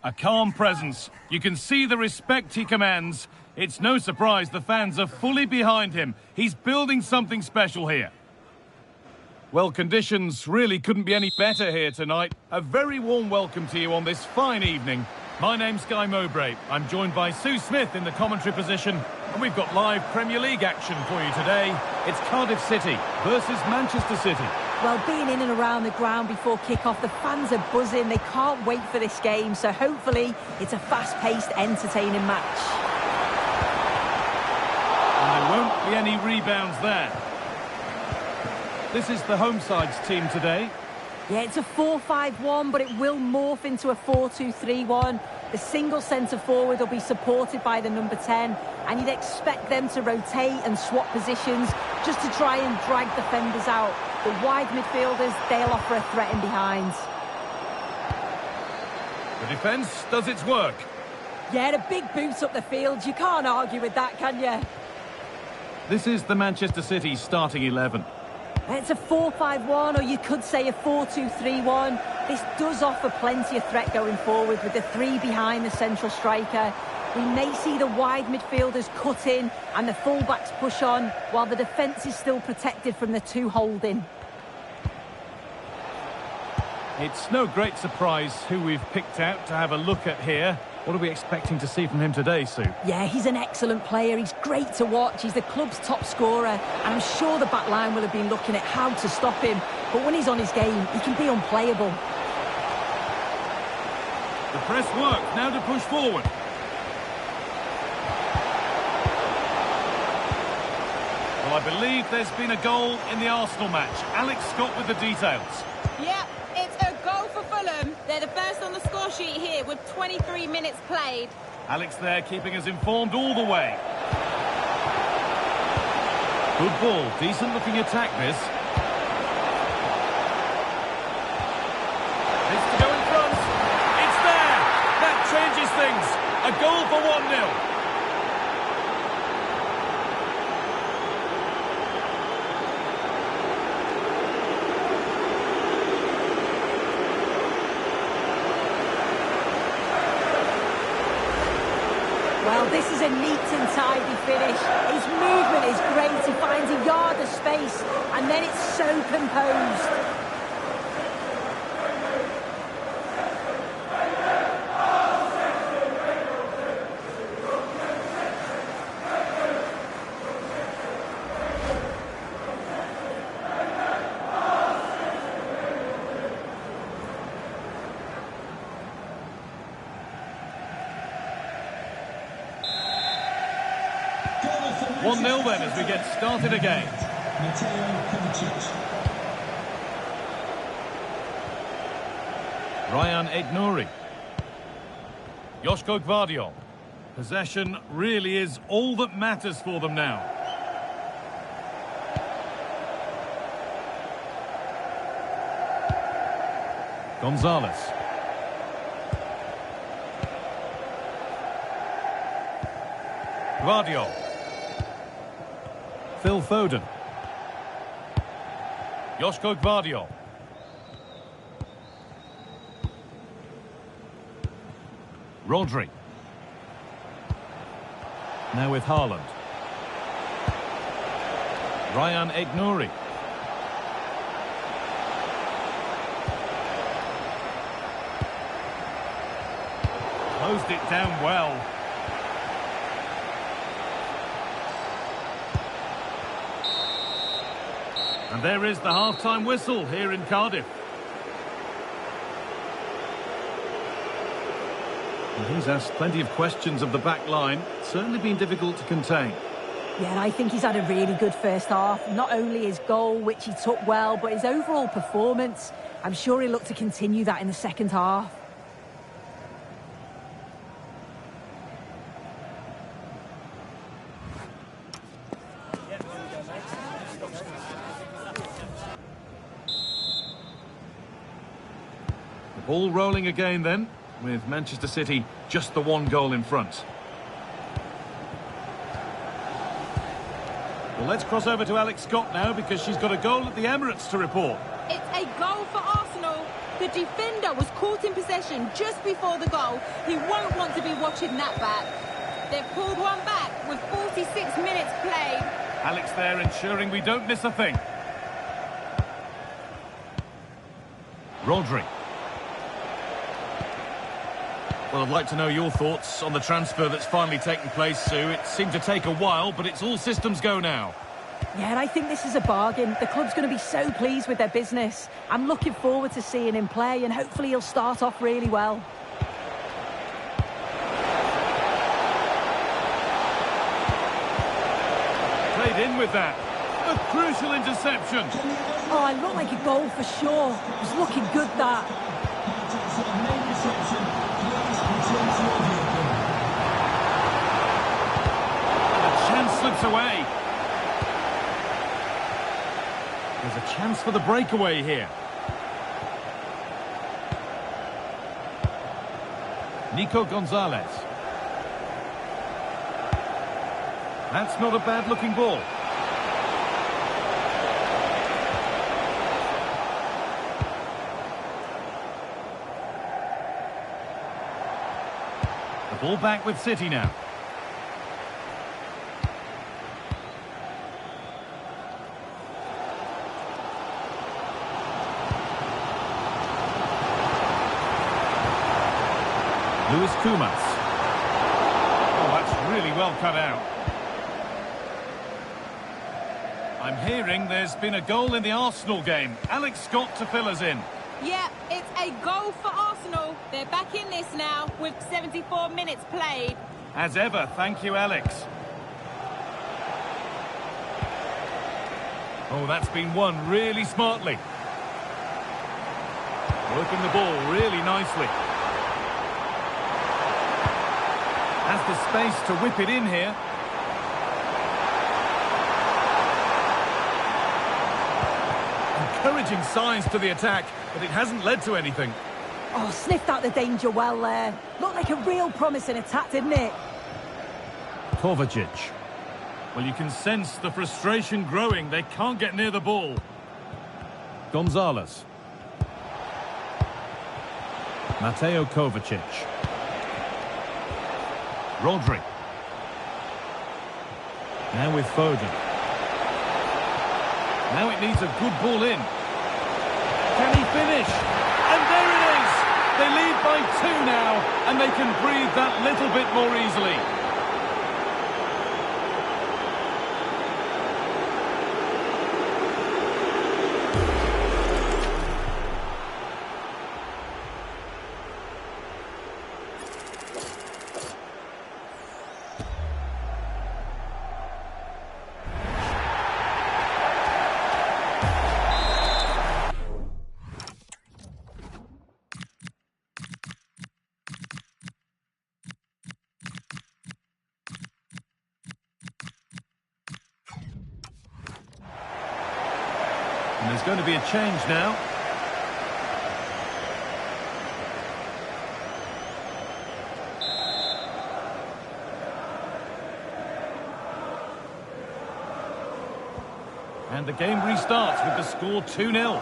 A calm presence. You can see the respect he commands. It's no surprise the fans are fully behind him. He's building something special here. Well, conditions really couldn't be any better here tonight. A very warm welcome to you on this fine evening. My name's Guy Mowbray. I'm joined by Sue Smith in the commentary position. And we've got live Premier League action for you today. It's Cardiff City versus Manchester City. Well, being in and around the ground before kick-off, the fans are buzzing. They can't wait for this game. So hopefully it's a fast-paced, entertaining match. And there won't be any rebounds there. This is the home side's team today. Yeah, it's a 4-5-1, but it will morph into a 4-2-3-1. The single centre-forward will be supported by the number 10, and you'd expect them to rotate and swap positions just to try and drag defenders out. The wide midfielders, they'll offer a threat in behind. The defence does its work. Yeah, the big boots up the field. You can't argue with that, can you? This is the Manchester City starting 11. It's a 4-5-1, or you could say a 4-2-3-1. This does offer plenty of threat going forward with the three behind the central striker. We may see the wide midfielders cut in and the fullbacks push on, while the defence is still protected from the two holding. It's no great surprise who we've picked out to have a look at here. What are we expecting to see from him today, Sue? Yeah, he's an excellent player. He's great to watch. He's the club's top scorer. And I'm sure the back line will have been looking at how to stop him. But when he's on his game, he can be unplayable. The press works. Now to push forward. Well, I believe there's been a goal in the Arsenal match. Alex Scott with the details. Yeah, it's a goal for Fulham. They're the first on the score sheet here with 23 minutes played. Alex there keeping us informed all the way. Good ball, decent looking attack this. It's to go in front. It's there. That changes things. A goal for 1-0. Well, this is a neat and tidy finish. His movement is great. He finds a yard of space, and then it's so composed. Then as we get started again. Ryan Aït-Nouri. Joško Gvardiol. Possession really is all that matters for them now. Gonzalez. Gvardiol. Phil Foden. Joško Gvardiol. Rodri. Now with Haaland. Ryan Aït-Nouri. Closed it down well. And there is the half-time whistle here in Cardiff. And he's asked plenty of questions of the back line. It's certainly been difficult to contain. Yeah, and I think he's had a really good first half. Not only his goal, which he took well, but his overall performance. I'm sure he'll look to continue that in the second half. Ball rolling again then, with Manchester City just the one goal in front. Well, let's cross over to Alex Scott now because she's got a goal at the Emirates to report. It's a goal for Arsenal. The defender was caught in possession just before the goal. He won't want to be watching that back. They've pulled one back with 46 minutes played. Alex there ensuring we don't miss a thing. Rodri. Well, I'd like to know your thoughts on the transfer that's finally taken place, Sue. It seemed to take a while, but it's all systems go now. Yeah, and I think this is a bargain. The club's going to be so pleased with their business. I'm looking forward to seeing him play, and hopefully he'll start off really well. Played in with that. A crucial interception. Oh, it looked like a goal for sure. It was looking good, that. The chance slips away. There's a chance for the breakaway here. Nico Gonzalez. That's not a bad-looking ball. The ball back with City now. Luis Kumas. Oh, that's really well cut out. I'm hearing there's been a goal in the Arsenal game. Alex Scott to fill us in. Yeah, it's a goal for Arsenal. They're back in this now with 74 minutes played. As ever, thank you, Alex. Oh, that's been won really smartly. Working the ball really nicely. Has the space to whip it in here. Encouraging signs to the attack, but it hasn't led to anything. Oh, sniffed out the danger well there. Looked like a real promising attack, didn't it? Kovacic. Well, you can sense the frustration growing. They can't get near the ball. Gonzalez. Mateo Kovacic. Rodri. Now with Foden. Now it needs a good ball in. Can he finish? And there it is! They lead by 2 now, and they can breathe that little bit more easily. And there's going to be a change now. And the game restarts with the score 2-0.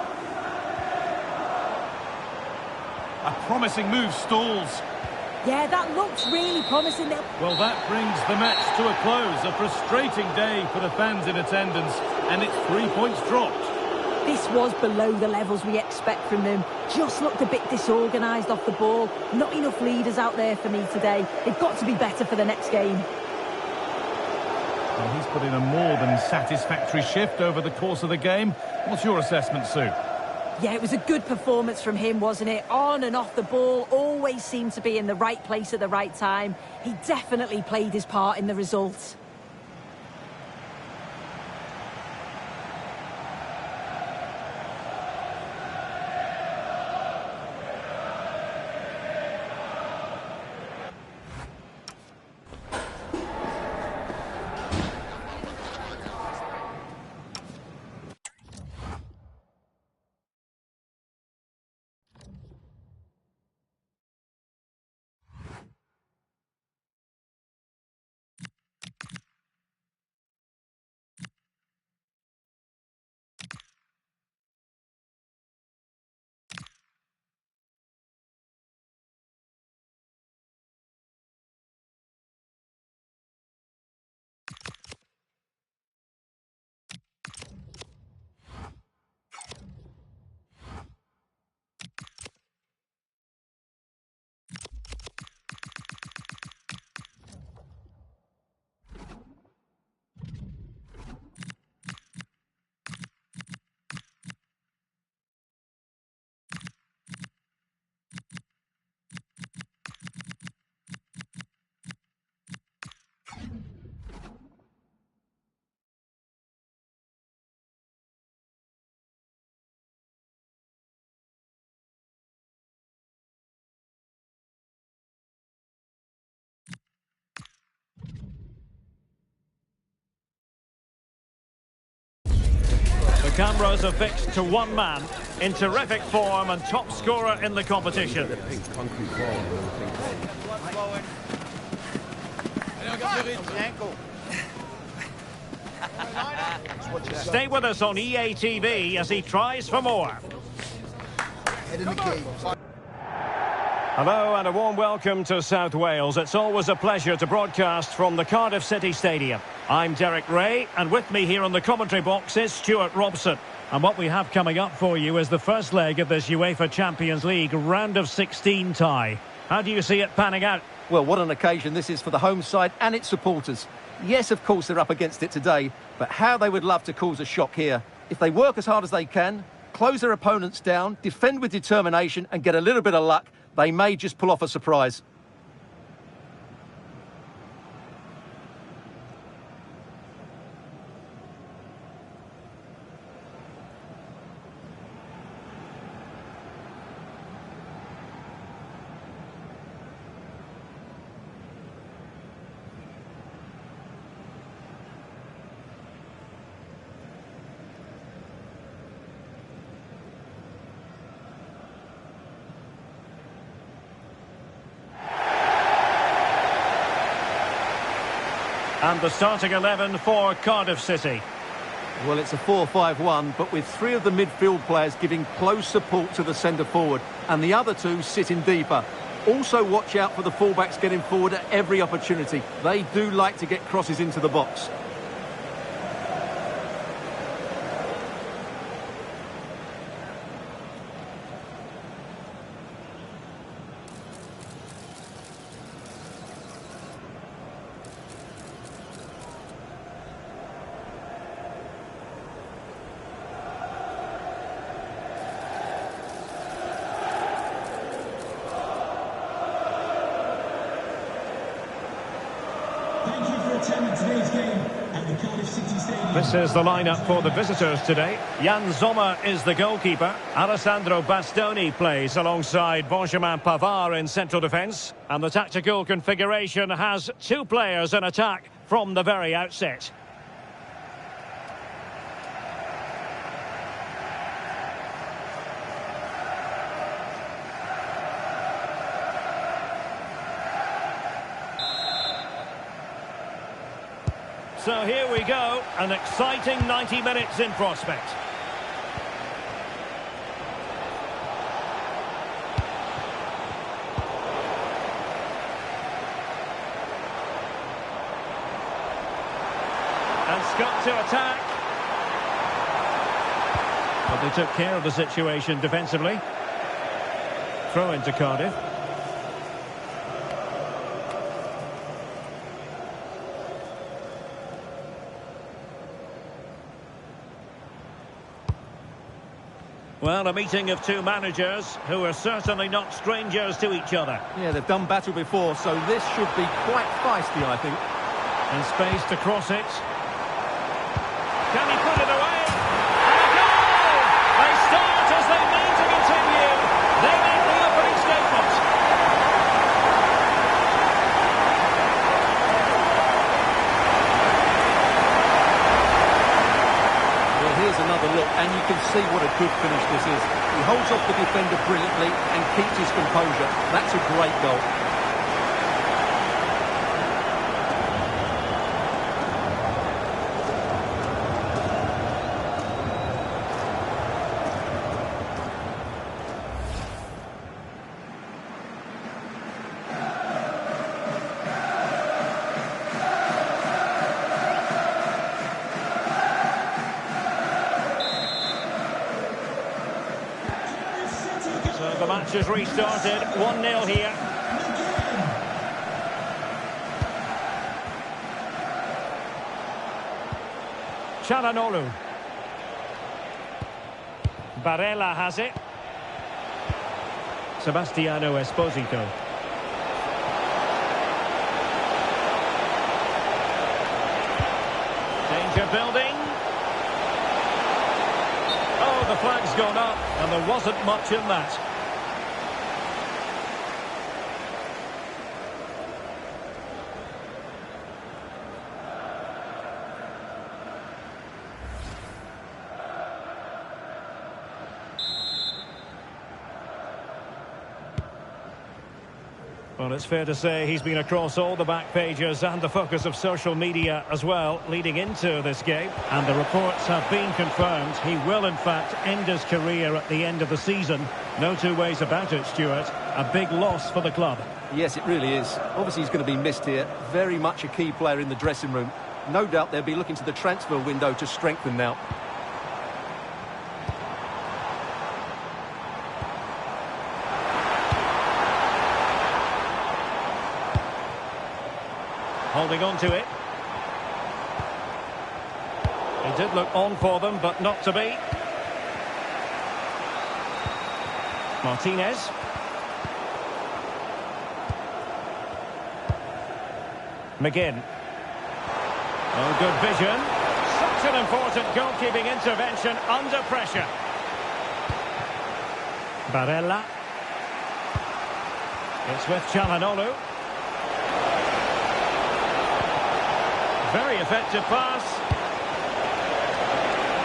A promising move stalls. Yeah, that looks really promising. Well, that brings the match to a close. A frustrating day for the fans in attendance, and it's 3 points dropped. This was below the levels we expect from them. Just looked a bit disorganised off the ball. Not enough leaders out there for me today. They've got to be better for the next game. Well, he's put in a more than satisfactory shift over the course of the game. What's your assessment, Sue? Yeah, it was a good performance from him, wasn't it? On and off the ball, always seemed to be in the right place at the right time. He definitely played his part in the result. cameras are fixed to one man in terrific form and top scorer in the competition. Stay with us on EA TV as he tries for more. Hello and a warm welcome to South Wales. It's always a pleasure to broadcast from the Cardiff City Stadium. I'm Derek Ray, and with me here on the commentary box is Stuart Robson. And what we have coming up for you is the first leg of this UEFA Champions League round of 16 tie. How do you see it panning out? Well, what an occasion this is for the home side and its supporters. Yes, of course, they're up against it today, but how they would love to cause a shock here. If they work as hard as they can, close their opponents down, defend with determination and get a little bit of luck, they may just pull off a surprise. And the starting 11 for Cardiff City. Well, it's a 4-5-1, but with three of the midfield players giving close support to the centre forward, and the other two sitting deeper. Also watch out for the fullbacks getting forward at every opportunity. They do like to get crosses into the box. This is the lineup for the visitors today. Jan Sommer is the goalkeeper. Alessandro Bastoni plays alongside Benjamin Pavard in central defence. And the tactical configuration has two players in attack from the very outset. So here we go, an exciting 90 minutes in prospect. And Scott to attack. But they took care of the situation defensively. Throw into Cardiff. Well, a meeting of two managers who are certainly not strangers to each other. Yeah, they've done battle before, so this should be quite feisty, I think. And space to cross it. Can he put it away? And a goal! They start as they mean to continue. They make the opening statement. Well, here's another look, and you can see what a good finish this is. He holds off the defender brilliantly and keeps his composure. That's a great goal. The match has restarted, 1-0 here. Çalhanoğlu. Barella has it. Sebastiano Esposito. Danger building. Oh, the flag's gone up, and there wasn't much in that. Well, it's fair to say he's been across all the back pages and the focus of social media as well, leading into this game. And the reports have been confirmed. He will, in fact, end his career at the end of the season. No two ways about it, Stuart. A big loss for the club. Yes, it really is. Obviously, he's going to be missed here. Very much a key player in the dressing room. No doubt they'll be looking to the transfer window to strengthen now. Holding on to it. He did look on for them, but not to be. Martinez. McGinn. Oh, good vision. Such an important goalkeeping intervention under pressure. Barella. It's with Calhanoglu. Very effective pass.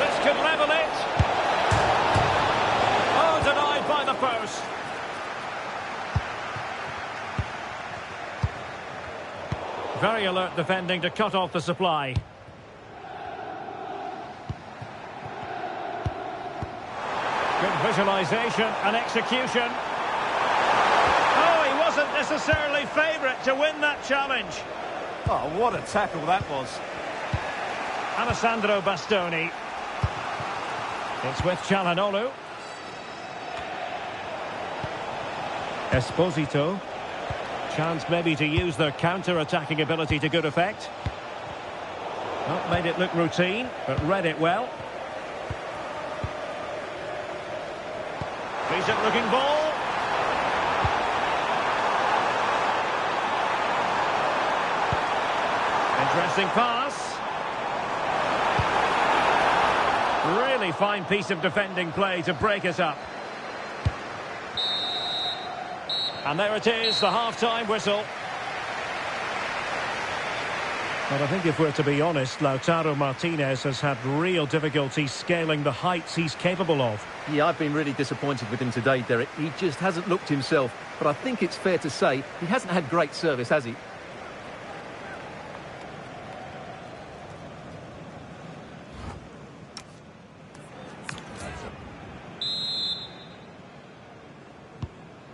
This could level it. Oh, denied by the post. Very alert defending to cut off the supply. Good visualisation and execution. Oh, he wasn't necessarily favourite to win that challenge. Oh, what a tackle that was. Alessandro Bastoni. It's with Calhanoglu. Esposito. Chance maybe to use their counter-attacking ability to good effect. Not made it look routine, but read it well. Decent looking ball. Interesting pass. Really fine piece of defending play to break it up. And there it is, the half-time whistle. But I think if we're to be honest, Lautaro Martinez has had real difficulty scaling the heights he's capable of. Yeah, I've been really disappointed with him today, Derek. He just hasn't looked himself. But I think it's fair to say he hasn't had great service, has he?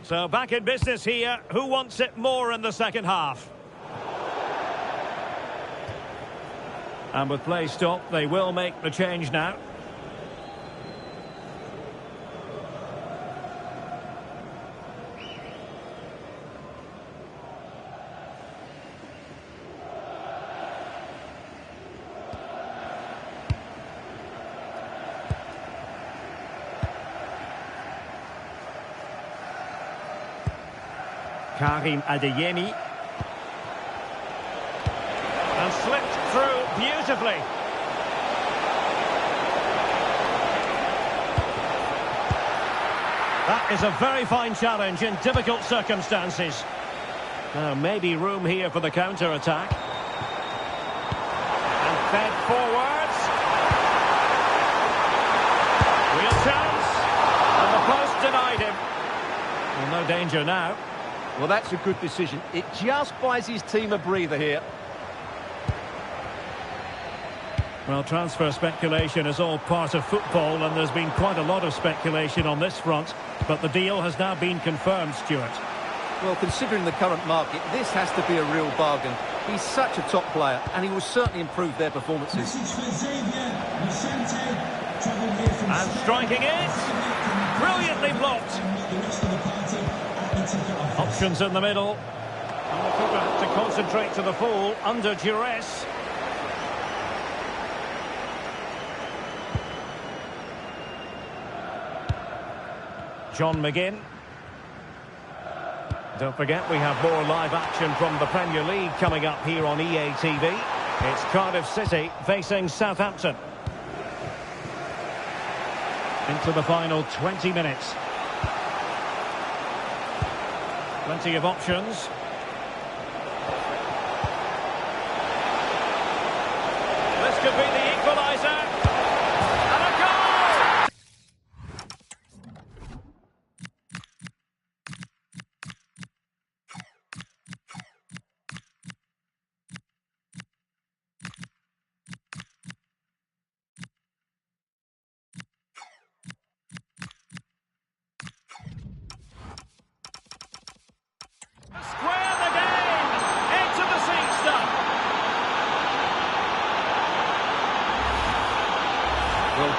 So back in business here. Who wants it more in the second half? And with play stopped, they will make the change now. Karim Adeyemi. And slipped through beautifully. That is a very fine challenge in difficult circumstances. Now maybe room here for the counter-attack. And fed forwards. Real chance. And the post denied him. Well, no danger now. Well, that's a good decision. It just buys his team a breather here. Well, transfer speculation is all part of football, and there's been quite a lot of speculation on this front. But the deal has now been confirmed, Stuart. Well, considering the current market, this has to be a real bargain. He's such a top player, and he will certainly improve their performances. And striking it. Brilliantly blocked. Options in the middle. And the keeper had to concentrate to the full under duress. John McGinn. Don't forget, we have more live action from the Premier League coming up here on EA TV. It's Cardiff City facing Southampton. Into the final 20 minutes. Plenty of options. This could be the equaliser. And a goal!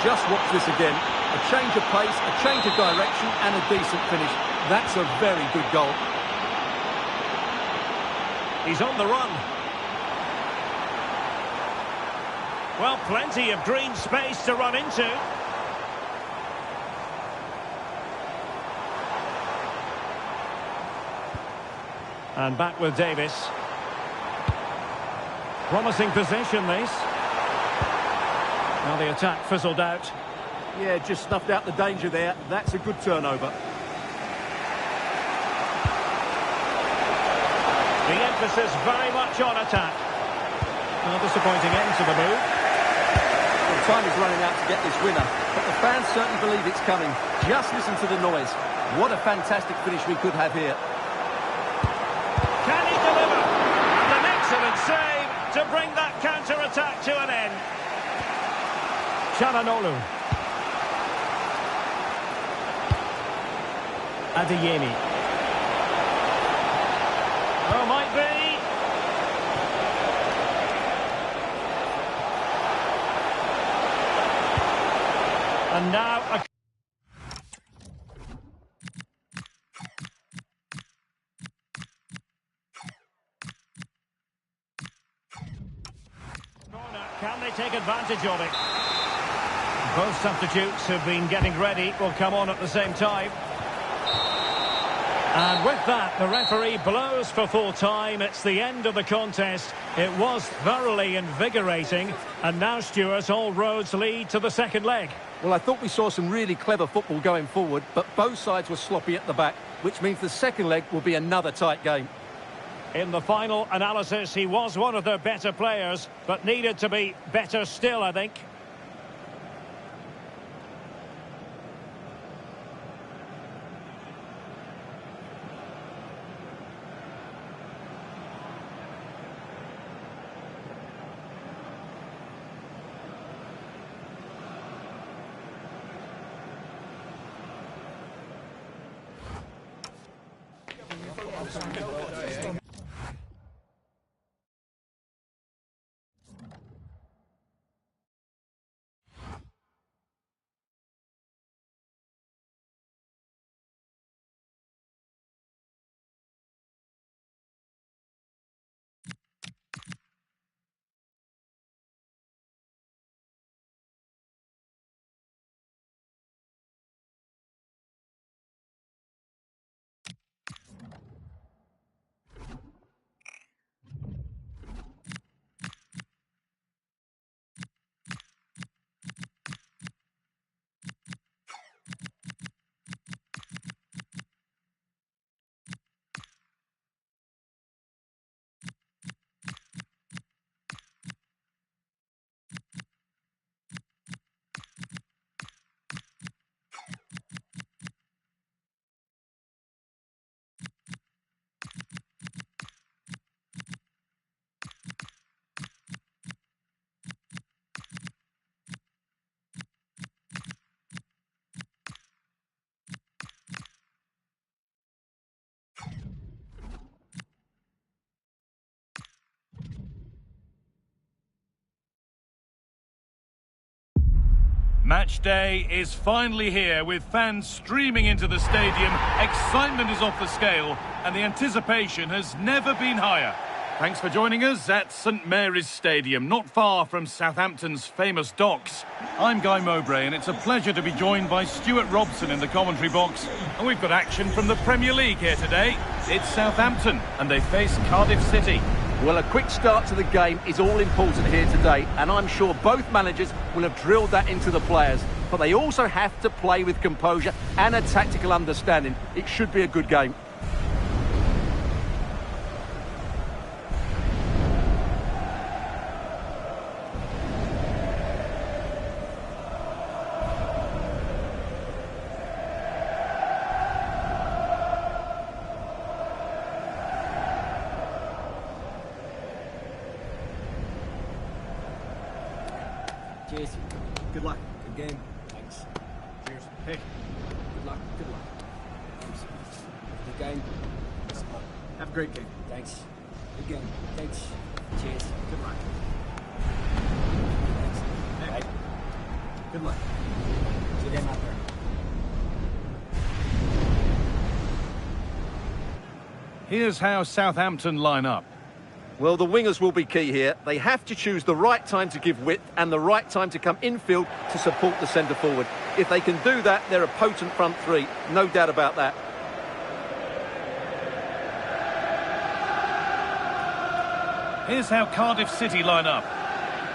Just watch this again. A change of pace, a change of direction, and a decent finish. That's a very good goal. He's on the run. Well, plenty of green space to run into. And back with Davis. Promising position, this. Now the attack fizzled out. Yeah, just snuffed out the danger there. That's a good turnover. The emphasis very much on attack. A disappointing end to the move. Well, time is running out to get this winner, but the fans certainly believe it's coming. Just listen to the noise. What a fantastic finish we could have here. Can he deliver? And an excellent save to bring that counter-attack to an end. Çalhanoğlu. Adeyemi. Oh, might be. And now a... Can they take advantage of it? Both substitutes have been getting ready, will come on at the same time. And with that, the referee blows for full time. It's the end of the contest. It was thoroughly invigorating. And now, Stuart, all roads lead to the second leg. Well, I thought we saw some really clever football going forward, but both sides were sloppy at the back, which means the second leg will be another tight game. In the final analysis, he was one of their better players, but needed to be better still, I think. Match day is finally here, with fans streaming into the stadium. Excitement is off the scale, and the anticipation has never been higher. Thanks for joining us at St Mary's Stadium, not far from Southampton's famous docks. I'm Guy Mowbray, and it's a pleasure to be joined by Stuart Robson in the commentary box. And we've got action from the Premier League here today. It's Southampton, and they face Cardiff City. Well, a quick start to the game is all important here today, and I'm sure both managers will have drilled that into the players. But they also have to play with composure and a tactical understanding. It should be a good game. Cheers. Good luck. Good game. Thanks. Cheers. Hey. Good luck. Good luck. Thanks. Good game. Have a great game. Thanks. Good game. Thanks. Cheers. Good luck. Thanks. Hey. Good luck. See you again out there. Here's how Southampton line up. Well, the wingers will be key here. They have to choose the right time to give width and the right time to come infield to support the centre forward. If they can do that, they're a potent front three. No doubt about that. Here's how Cardiff City line up.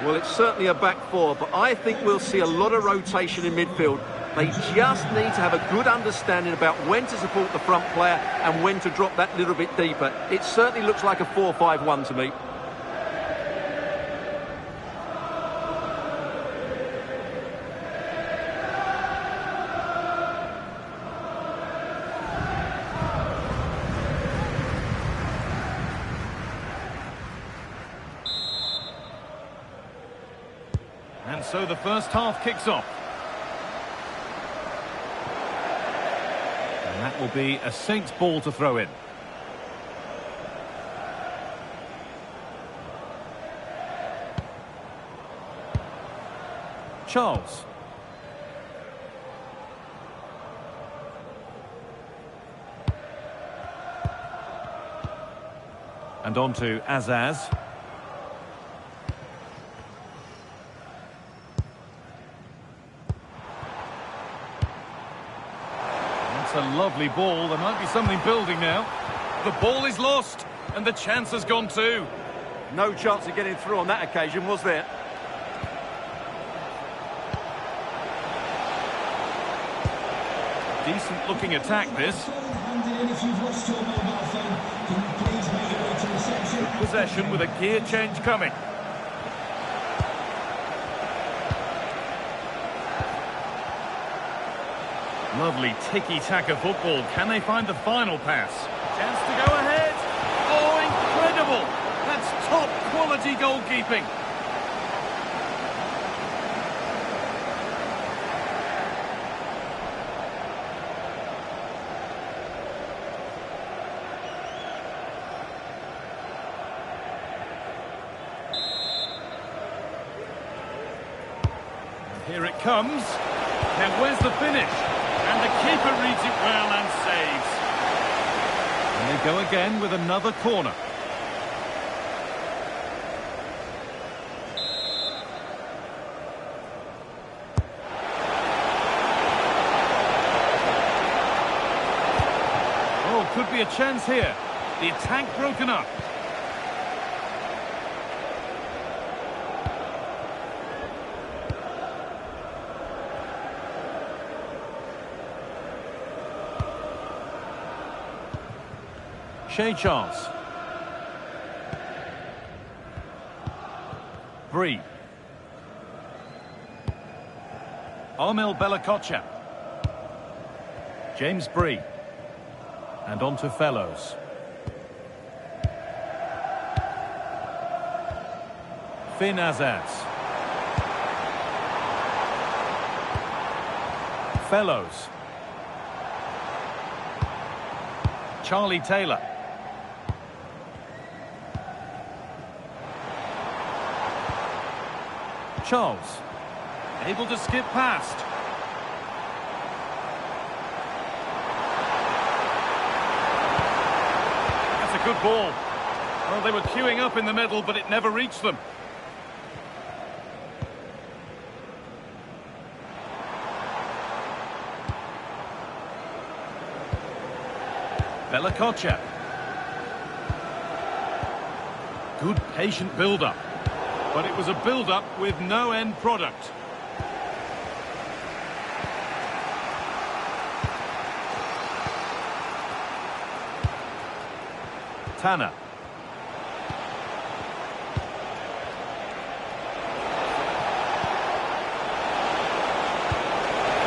Well, it's certainly a back four, but I think we'll see a lot of rotation in midfield. They just need to have a good understanding about when to support the front player and when to drop that little bit deeper. It certainly looks like a 4-5-1 to me. And so the first half kicks off. And that will be a Saints ball to throw in. Charles. And on to Azaz. A lovely ball. There might be something building now. The ball is lost and the chance has gone too. No chance of getting through on that occasion, was there? Decent looking attack this. Good possession with a gear change coming. Lovely tiki-taka football. Can they find the final pass? Chance to go ahead. Oh, incredible! That's top quality goalkeeping. And here it comes. Now where's the finish? And the keeper reads it well and saves. And they go again with another corner. Oh, could be a chance here. The attack broken up. Charles. Bree. Armel Bellacocha. James Bree. And on to Fellows. Finn Azaz. Fellows. Charlie Taylor. Charles, able to skip past. That's a good ball. Well, they were queuing up in the middle, but it never reached them. Bellacocha. Good patient build-up. But it was a build-up with no end product. Tanner.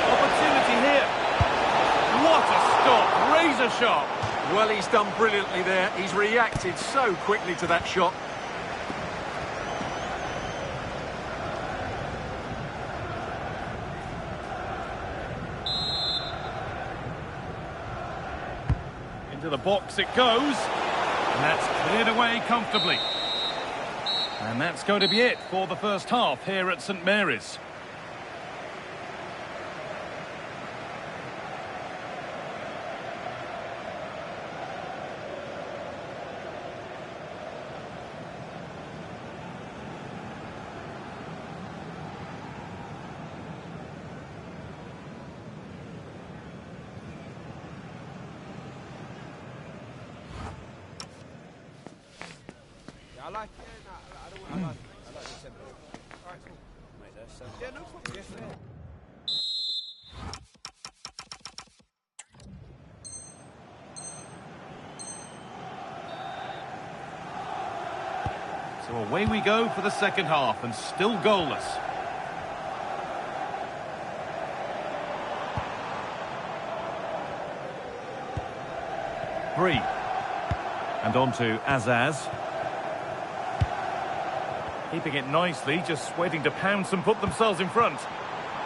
Opportunity here. What a stop. Razor sharp. Well, he's done brilliantly there. He's reacted so quickly to that shot. Into the box it goes, and that's cleared away comfortably. And that's going to be it for the first half here at St Mary's. I like it. I like the tempo. All right, cool. Mate, that's so... Yeah, no problem. Yes, yeah. So away we go for the second half, and still goalless. Bree. And on to Azaz. Keeping it nicely, just waiting to pounce and put themselves in front.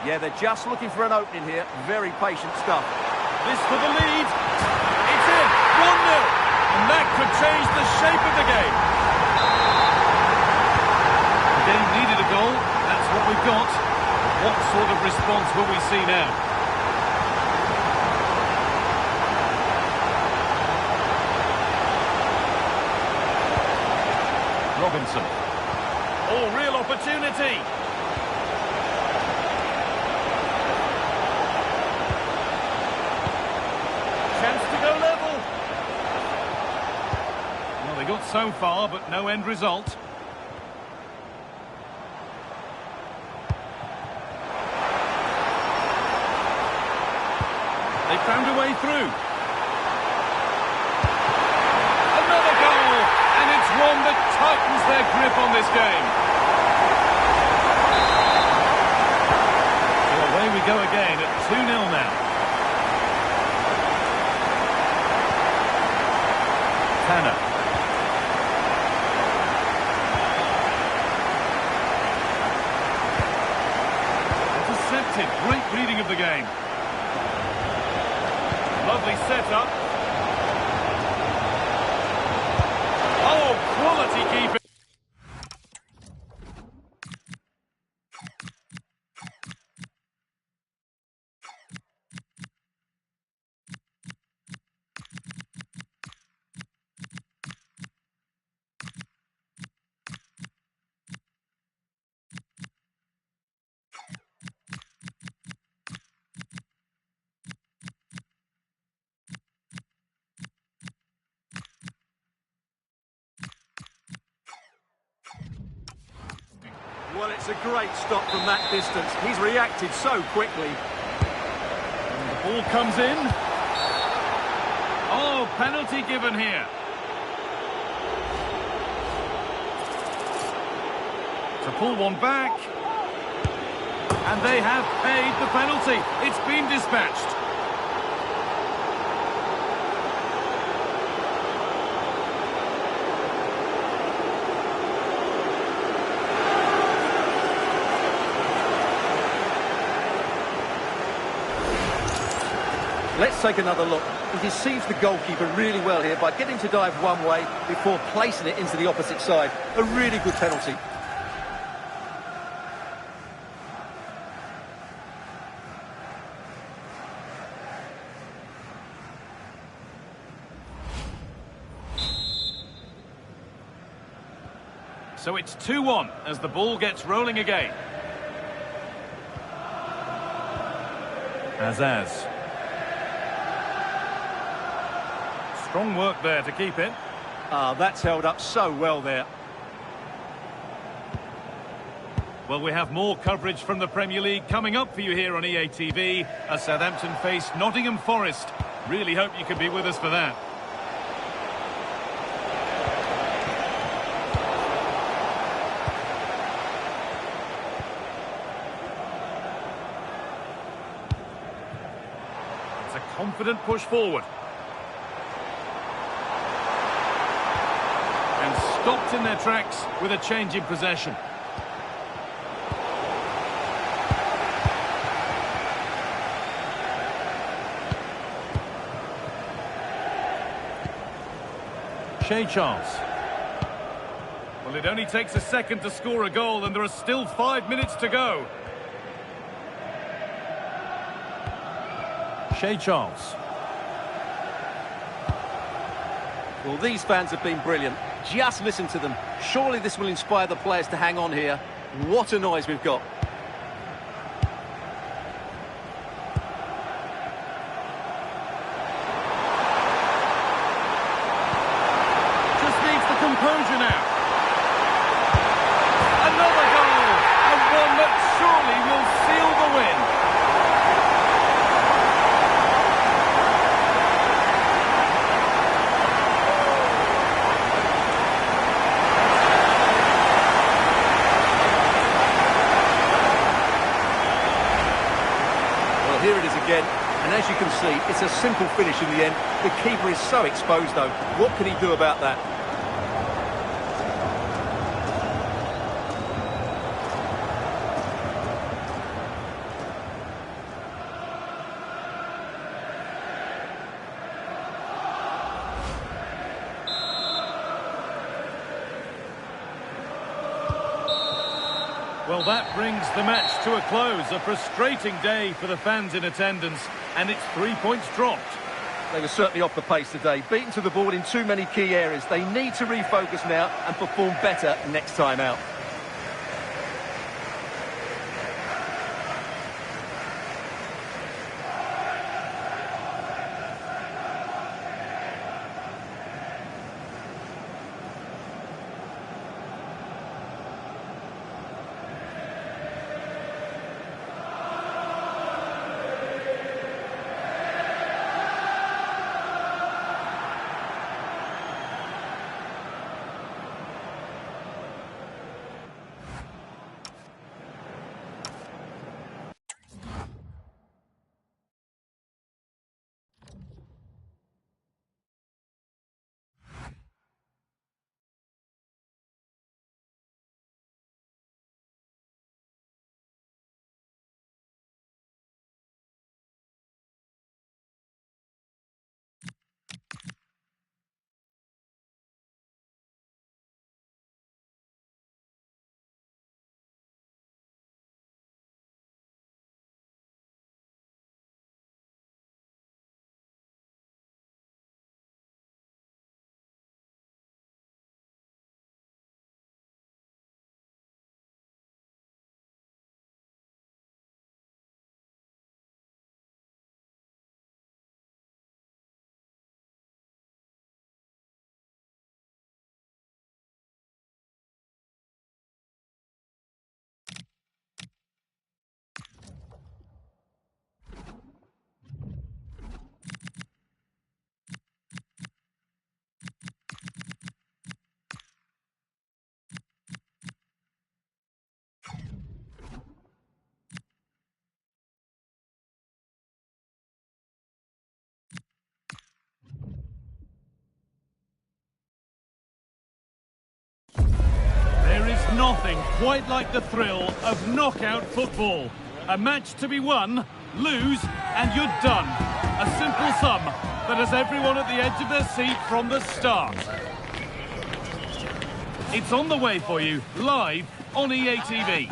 Yeah, they're just looking for an opening here. Very patient stuff. This for the lead. It's in. 1-0. And that could change the shape of the game. The game needed a goal. That's what we've got. What sort of response will we see now? Robinson. Oh, real opportunity. Chance to go level. Well, they got so far, but no end result. They found a way through. Another goal, and it's one that tightens their grip on this game. So away we go again at 2-0 now. Tanner. Intercepted. Great reading of the game. Lovely setup. Oh, quality keeping. Well, it's a great stop from that distance. He's reacted so quickly. And the ball comes in. Oh, penalty given here. To pull one back. And they have paid the penalty. It's been dispatched. Let's take another look. He deceives the goalkeeper really well here by getting to dive one way before placing it into the opposite side. A really good penalty. So it's 2-1 as the ball gets rolling again. Azaz. Strong work there to keep it. Ah, that's held up so well there. Well, we have more coverage from the Premier League coming up for you here on EA TV as Southampton face Nottingham Forest. Really hope you can be with us for that. It's a confident push forward. Stopped in their tracks with a change in possession. Shea Charles. Well, it only takes a second to score a goal and there are still 5 minutes to go. Shea Charles. Well, these fans have been brilliant. Just listen to them. Surely this will inspire the players to hang on here. What a noise we've got. Just needs the composure now. as you can see, it's a simple finish in the end. The keeper is so exposed, though. What can he do about that? Well, that brings the match to a close. A frustrating day for the fans in attendance, and it's 3 points dropped. They were certainly off the pace today, beaten to the ball in too many key areas. They need to refocus now and perform better next time out. Nothing quite like the thrill of knockout football. A match to be won, lose, and you're done. A simple sum that has everyone at the edge of their seat from the start. It's on the way for you, live on EA TV.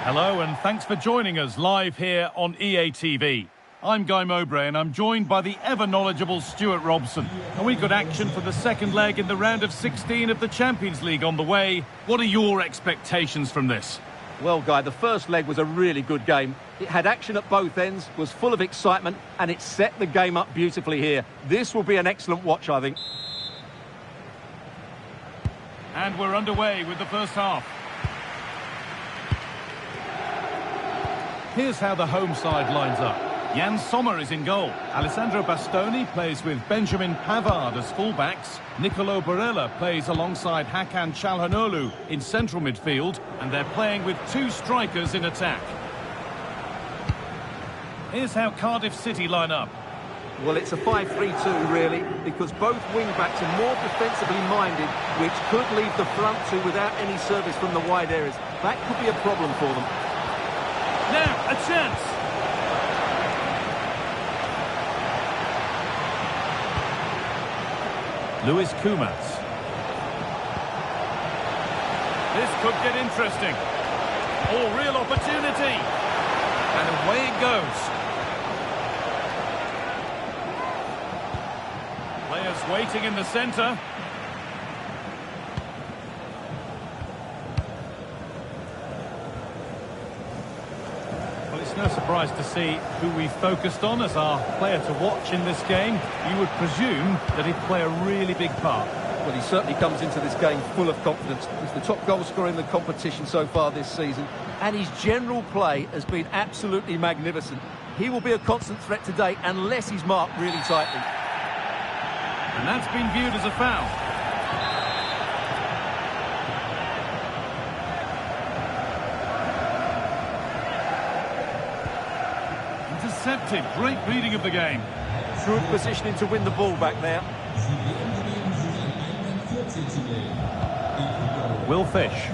Hello, and thanks for joining us live here on EA TV. I'm Guy Mowbray, and I'm joined by the ever-knowledgeable Stuart Robson. And we've got action for the second leg in the round of 16 of the Champions League on the way. What are your expectations from this? Well, Guy, the first leg was a really good game. It had action at both ends, was full of excitement, and it set the game up beautifully here. This will be an excellent watch, I think. And we're underway with the first half. Here's how the home side lines up. Jan Sommer is in goal. Alessandro Bastoni plays with Benjamin Pavard as fullbacks. Nicolo Barella plays alongside Hakan Çalhanoğlu in central midfield, and they're playing with two strikers in attack. Here's how Cardiff City line up. Well, it's a 5-3-2, really, because both wing-backs are more defensively minded, which could leave the front two without any service from the wide areas. That could be a problem for them. Now, a chance. Luis Kumas. This could get interesting. Oh, real opportunity. And away it goes. Players waiting in the centre. Well, it's no surprise to see who we focused on as our player to watch in this game. You would presume that he'd play a really big part. Well, he certainly comes into this game full of confidence. He's the top goal scorer in the competition so far this season, and his general play has been absolutely magnificent. He will be a constant threat today unless he's marked really tightly. And that's been viewed as a foul. intercepted. Great reading of the game. Good positioning to win the ball back there. Will Fish.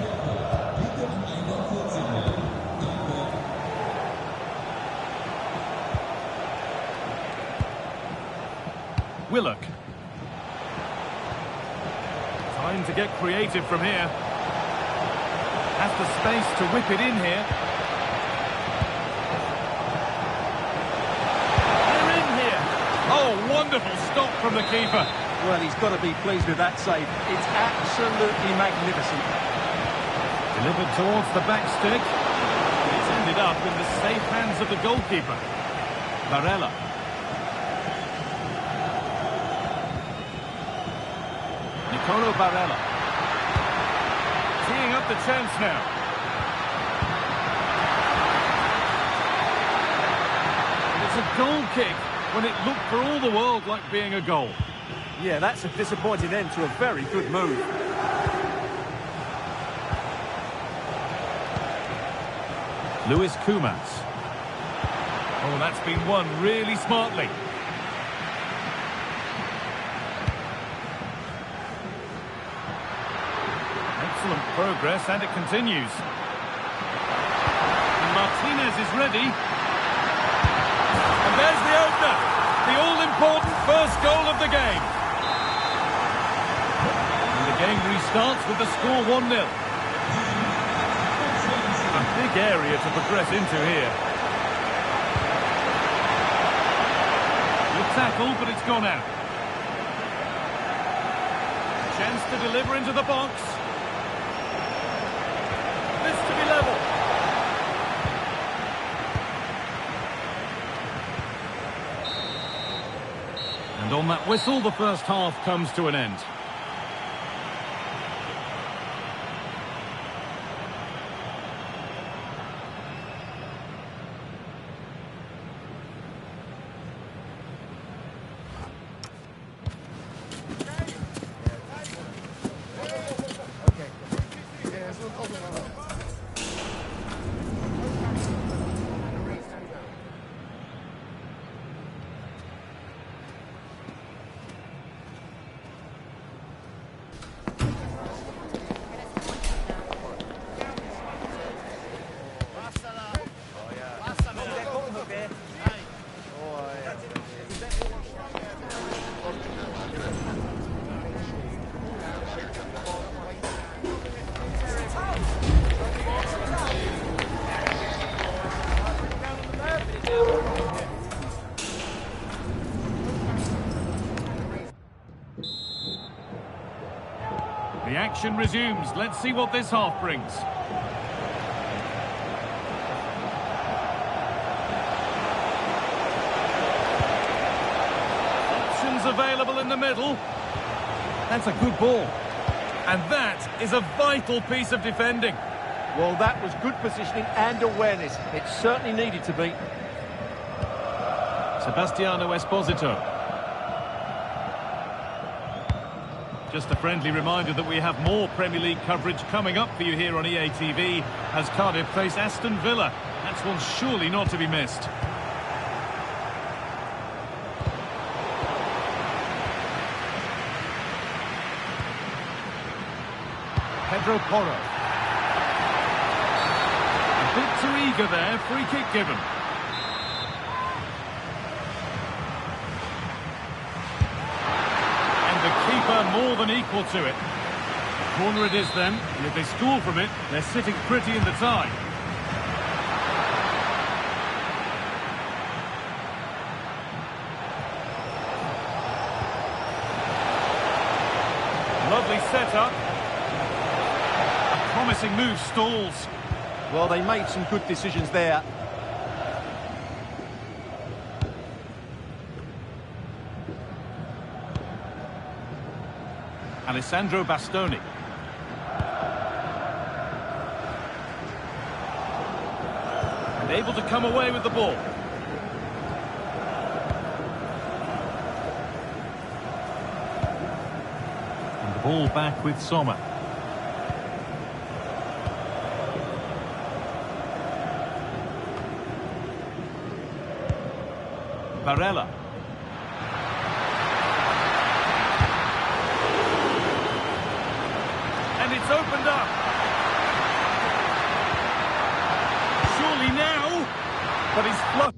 Willock. Time to get creative from here. Has the space to whip it in here. They're in here. Oh, wonderful stop from the keeper. Well, he's got to be pleased with that save. It's absolutely magnificent. Delivered towards the back stick. It's ended up in the safe hands of the goalkeeper. Varela. Nicolo Varela. Teeing up the chance now. And it's a goal kick when it looked for all the world like being a goal. Yeah, that's a disappointing end to a very good move. Luis Kumas. Oh, that's been won really smartly. Excellent progress, and it continues. And Martinez is ready. And there's the opener. The all-important first goal of the game. And the game restarts with the score 1-0. A big area to progress into here. Good tackle, but it's gone out. Chance to deliver into the box. This to be level. And on that whistle, the first half comes to an end. The action resumes. Let's see what this half brings. Options available in the middle. That's a good ball. And that is a vital piece of defending. Well, that was good positioning and awareness. It certainly needed to be. Sebastiano Esposito. Just a friendly reminder that we have more Premier League coverage coming up for you here on EA TV as Cardiff face Aston Villa. That's one surely not to be missed. Pedro Porro. A bit too eager there, free kick given. More than equal to it. Corner it is then, and if they score from it, they're sitting pretty in the tie. Lovely setup. A promising move stalls. Well, they made some good decisions there. Alessandro Bastoni. And able to come away with the ball. And the ball back with Sommer. Barella. And it's opened up. Surely now, but he's flushed.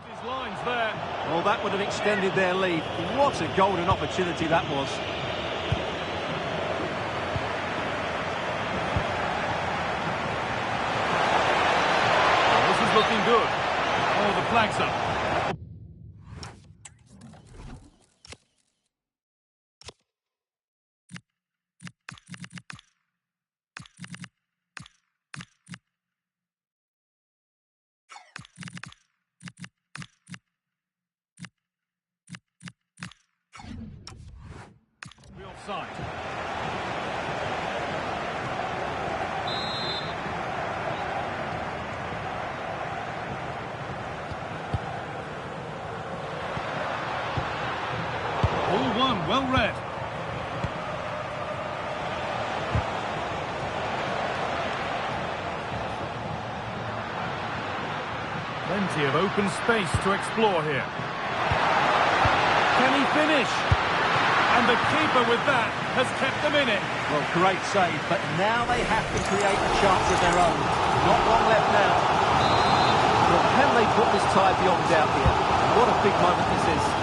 His lines there. Well, that would have extended their lead. What a golden opportunity that was. Looking good. Oh, the flag's up. We're offside. Well read. Plenty of open space to explore here. Can he finish? And the keeper with that has kept them in it. Well, great save, but now they have to create a chance of their own. Not long left now. Well, can they put this tie beyond doubt here? What a big moment this is.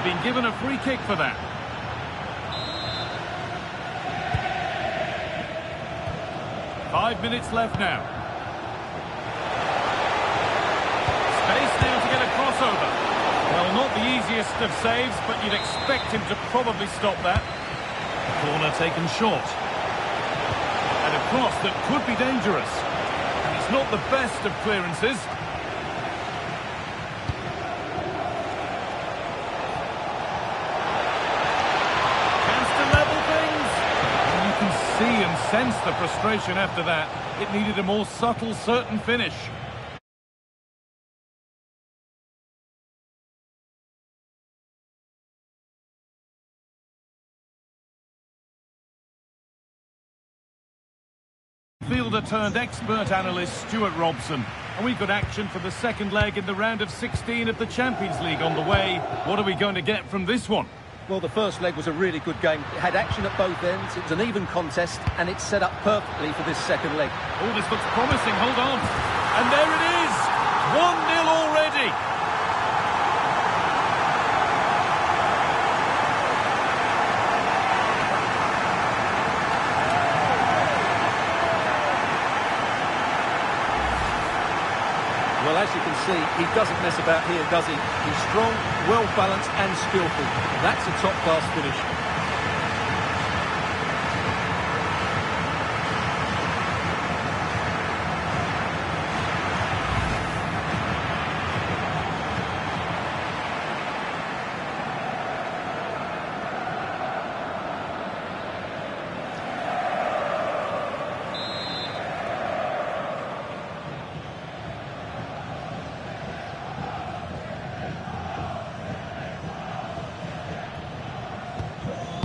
Been given a free kick for that. Five minutes left now. Space now to get a crossover. Well, not the easiest of saves, but you'd expect him to probably stop that. Corner taken short. And a cross that could be dangerous. And it's not the best of clearances. See and sense the frustration after that. It needed a more subtle, certain finish. Fielder turned expert analyst Stuart Robson. And we've got action for the second leg in the round of 16 of the Champions League on the way. What are we going to get from this one? Well, the first leg was a really good game. It had action at both ends. It was an even contest, and it's set up perfectly for this second leg. Oh, this looks promising. Hold on. And there it is. 1-0 already. Well, as you can see, he doesn't mess about here, does he? He's strong, well-balanced and skillful. That's a top-class finish.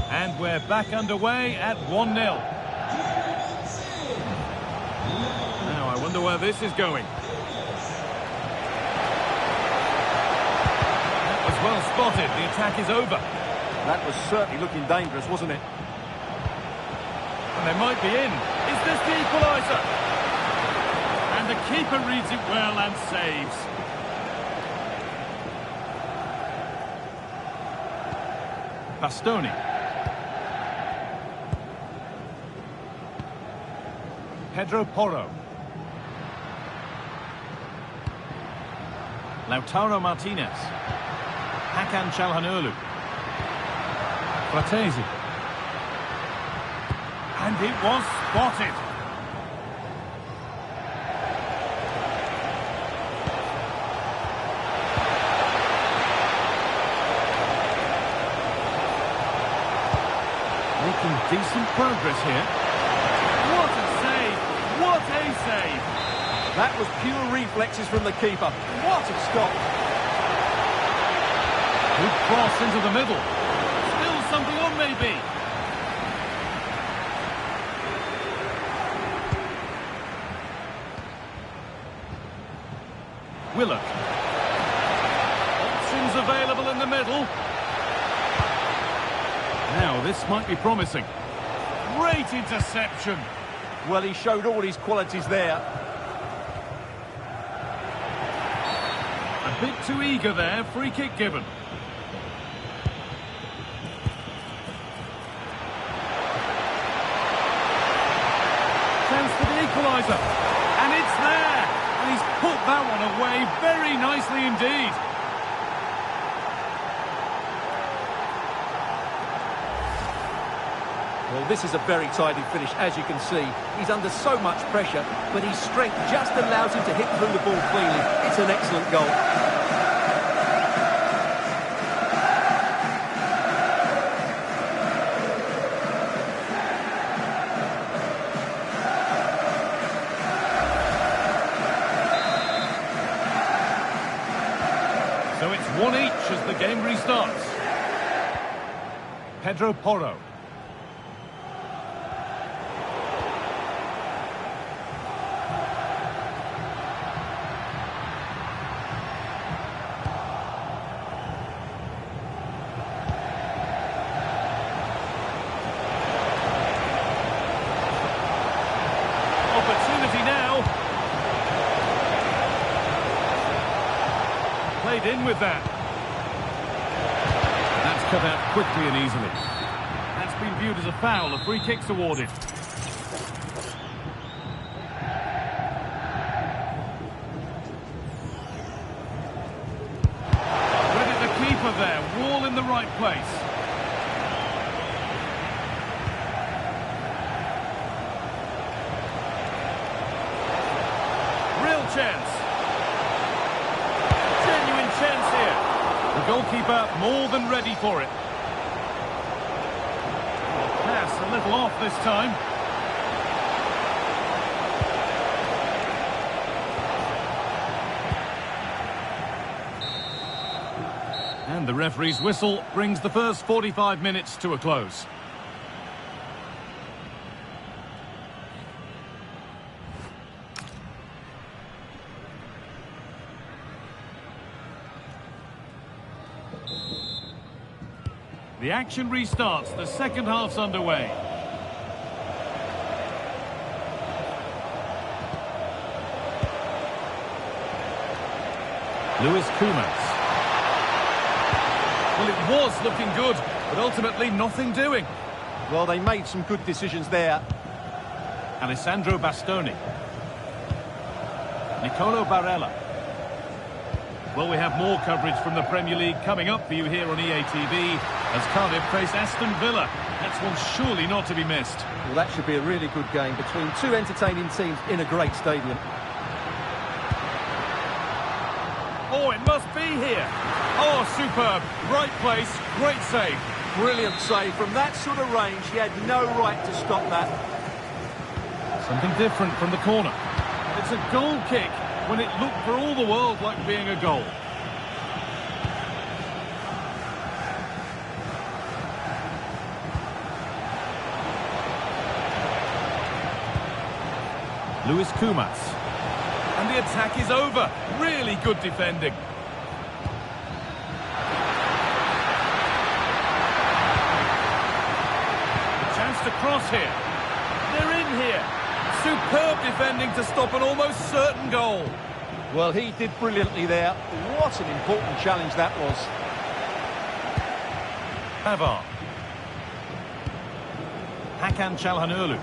And we're back underway at 1-0. Now, I wonder where this is going. That was well spotted. The attack is over. That was certainly looking dangerous, wasn't it? And they might be in. Is this the equaliser? And the keeper reads it well and saves. Bastoni. Pedro Porro. Lautaro Martinez. Hakan Çalhanoğlu. Fratesi. And it was spotted. Making decent progress here. What a save! What That was pure reflexes from the keeper. What a stop! Good cross into the middle. Still something on, maybe. Willock. Options available in the middle. Now, this might be promising. Great interception. Well, he showed all his qualities there. A bit too eager there. Free kick given. Chance for the equaliser. And it's there. And he's put that one away very nicely indeed. Well, this is a very tidy finish, as you can see. He's under so much pressure, but his strength just allows him to hit through the ball cleanly. It's an excellent goal. So it's 1 each as the game restarts. Pedro Porro. Opportunity now. Played in with that. That's cut out quickly and easily. That's been viewed as a foul. A free kick's awarded. Credit the keeper there. Wall in the right place. Real chance. Genuine chance here. The goalkeeper more than ready for it. Pass a little off this time. And the referee's whistle brings the first 45 minutes to a close. The action restarts. The second half's underway. Lewis Kumas. Well, it was looking good, but ultimately nothing doing. Well, they made some good decisions there. Alessandro Bastoni. Nicolo Barella. Well, we have more coverage from the Premier League coming up for you here on EA TV as Cardiff face Aston Villa. That's one surely not to be missed. Well, that should be a really good game between two entertaining teams in a great stadium. Oh, it must be here. Oh, superb. Right place, great save. Brilliant save. From that sort of range, he had no right to stop that. Something different from the corner. It's a goal kick when it looked for all the world like being a goal. Lewis Kumas. And the attack is over. Really good defending. A chance to cross here. They're in here. Superb defending to stop an almost certain goal. Well, he did brilliantly there. What an important challenge that was. Pavar. Hakan Çalhanoğlu.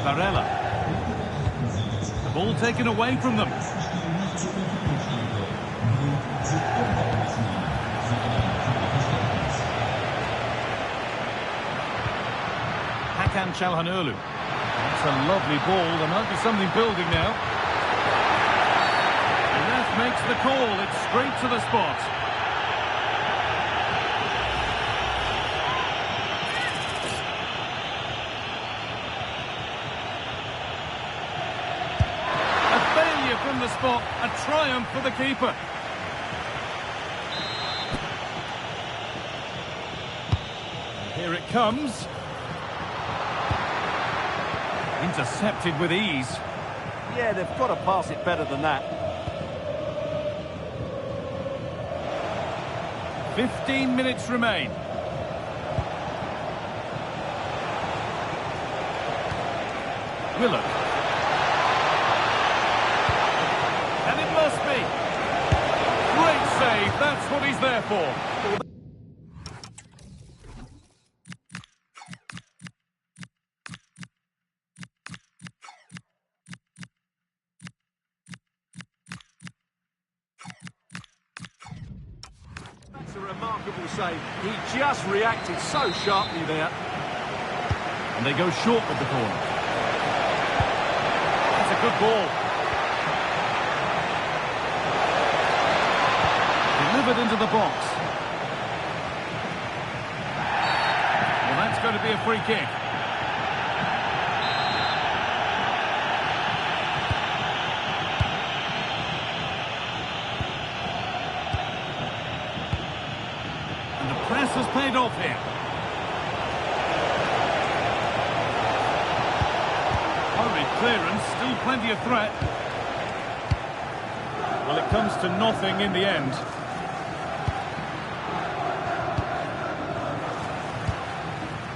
Barella. The ball taken away from them. Hakan Çalhanoğlu. That's a lovely ball. There might be something building now. The ref makes the call. It's straight to the spot. from the spot. A triumph for the keeper. Here it comes. Intercepted with ease. Yeah, they've got to pass it better than that. 15 minutes remain. Willock. And it must be. Great save, that's what he's there for. That's a remarkable save. He just reacted so sharply there. And they go short with the corner. That's a good ball. Delivered into the box. Well, that's going to be a free kick. And the press has paid off here. Hurried clearance, still plenty of threat. Well, it comes to nothing in the end.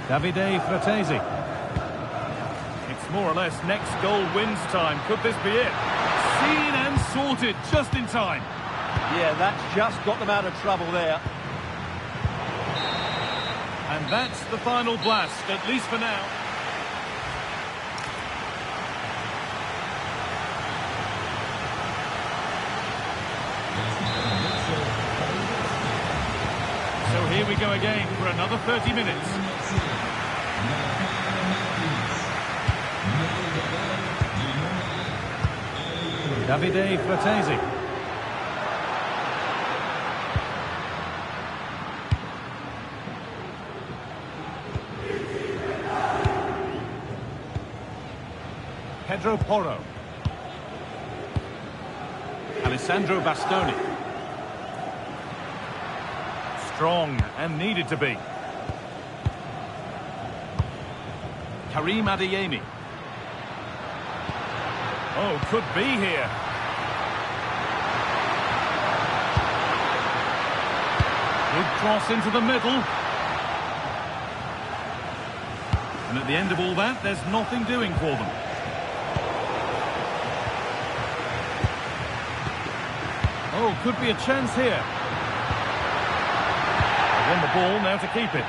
Davide Fratesi. It's more or less next goal wins time. Could this be it? Seen and sorted just in time. Yeah, that's just got them out of trouble there. And that's the final blast, at least for now. So here we go again for another 30 minutes. Davide Fratesi. Pedro Porro. Alessandro Bastoni. Strong and needed to be. Karim Adeyemi. Oh, could be here. Good cross into the middle. And at the end of all that, there's nothing doing for them. Oh, could be a chance here. They won the ball, now to keep it.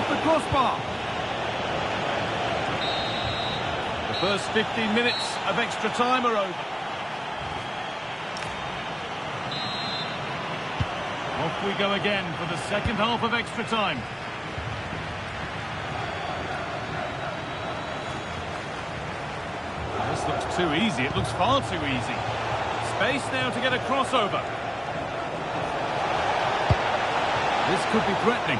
The crossbar. The first 15 minutes of extra time are over. Off we go again for the second half of extra time. This looks too easy. It looks far too easy. Space now to get a crossover. This could be threatening.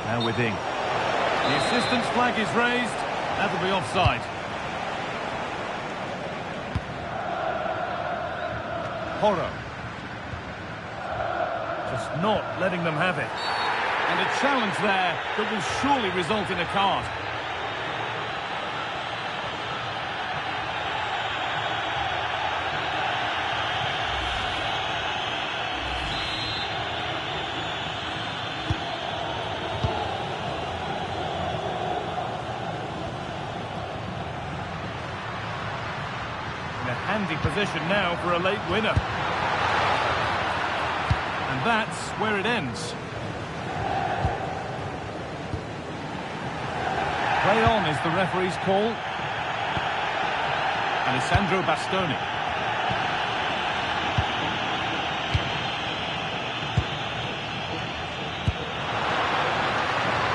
Now with Ing. The assistant's flag is raised. That'll be offside. Porro. Just not letting them have it. And a challenge there that will surely result in a card. Handy position now for a late winner. And that's where it ends. Play on is the referee's call. Alessandro Bastoni.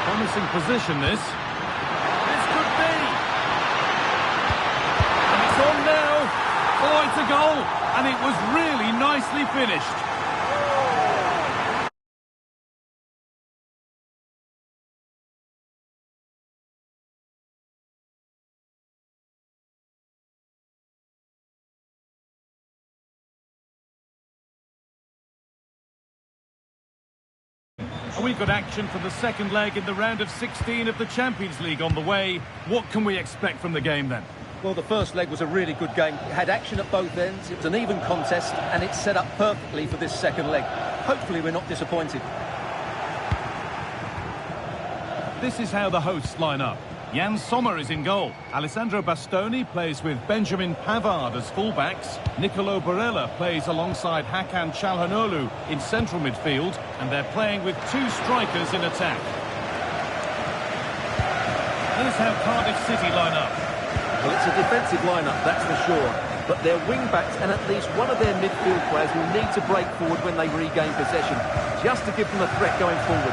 Promising position this. This could be. And it's on now. Oh, it's a goal, And it was really nicely finished. And we've got action for the second leg in the round of 16 of the Champions League on the way. What can we expect from the game then? Well, the first leg was a really good game. It had action at both ends. It was an even contest, and it's set up perfectly for this second leg. Hopefully we're not disappointed. This is how the hosts line up. Jan Sommer is in goal. Alessandro Bastoni plays with Benjamin Pavard as fullbacks. Nicolo Barella plays alongside Hakan Çalhanoğlu in central midfield. And they're playing with two strikers in attack. Here's how Cardiff City line up. Well, it's a defensive lineup, that's for sure. But their wing-backs and at least one of their midfield players will need to break forward when they regain possession, just to give them a threat going forward.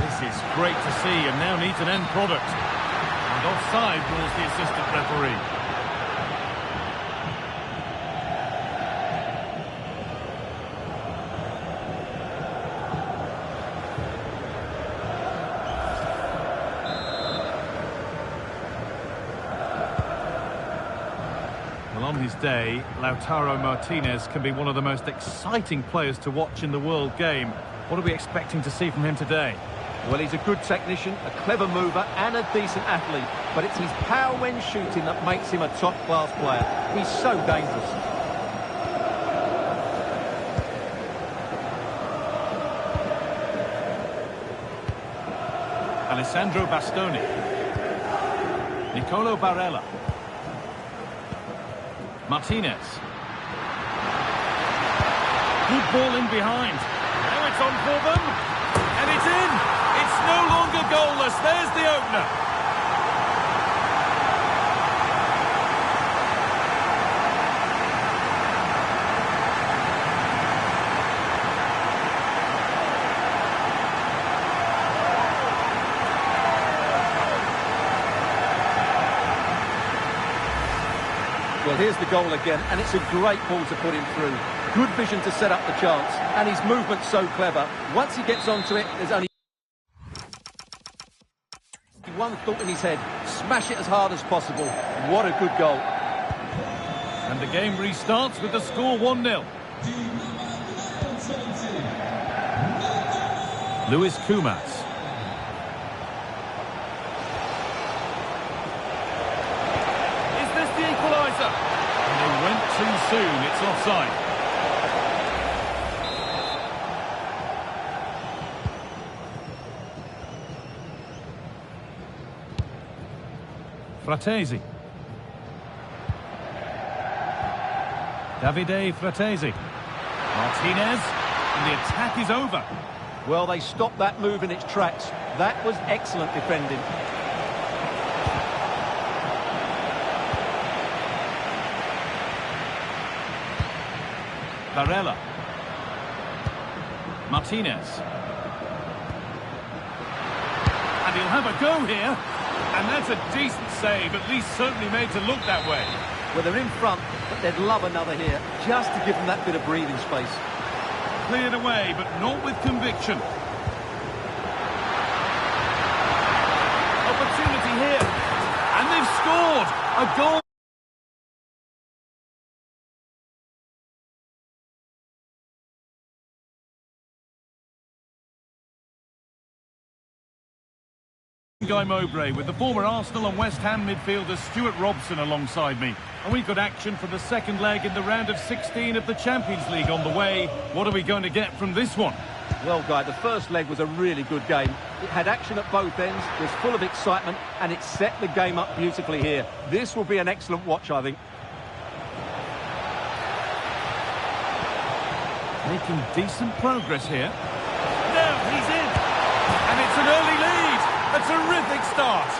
This is great to see and now needs an end product. And offside rules the assistant referee. Well, on his day, Lautaro Martinez can be one of the most exciting players to watch in the world game. What are we expecting to see from him today? Well, he's a good technician, a clever mover and a decent athlete. But it's his power when shooting that makes him a top-class player. He's so dangerous. Alessandro Bastoni. Nicolo Barella. Martinez. Good ball in behind. Now it's on for them. And it's in. It's no longer goalless. There's the opener. Well, here's the goal again, and it's a great ball to put him through. Good vision to set up the chance, and his movement's so clever. Once he gets onto it, there's only one thought in his head: smash it as hard as possible. What a good goal. And the game restarts with the score 1-0. Luis Kumas. Is this the equaliser? And they went too soon. It's offside. Fratesi. Davide Fratesi. Martinez. And the attack is over. Well, they stopped that move in its tracks. That was excellent defending. Barella. Martinez. And he'll have a go here. And that's a decent save, at least certainly made to look that way. Well, they're in front, but they'd love another here, just to give them that bit of breathing space. Cleared away, but not with conviction. Opportunity here. And they've scored! A goal. Guy Mowbray with the former Arsenal and West Ham midfielder Stuart Robson alongside me. And we've got action for the second leg in the round of 16 of the Champions League on the way. What are we going to get from this one? Well, Guy, the first leg was a really good game. It had action at both ends, was full of excitement, and it set the game up beautifully here. This will be an excellent watch, I think. Making decent progress here. Now he's in. And it's an early lead. A terrific start.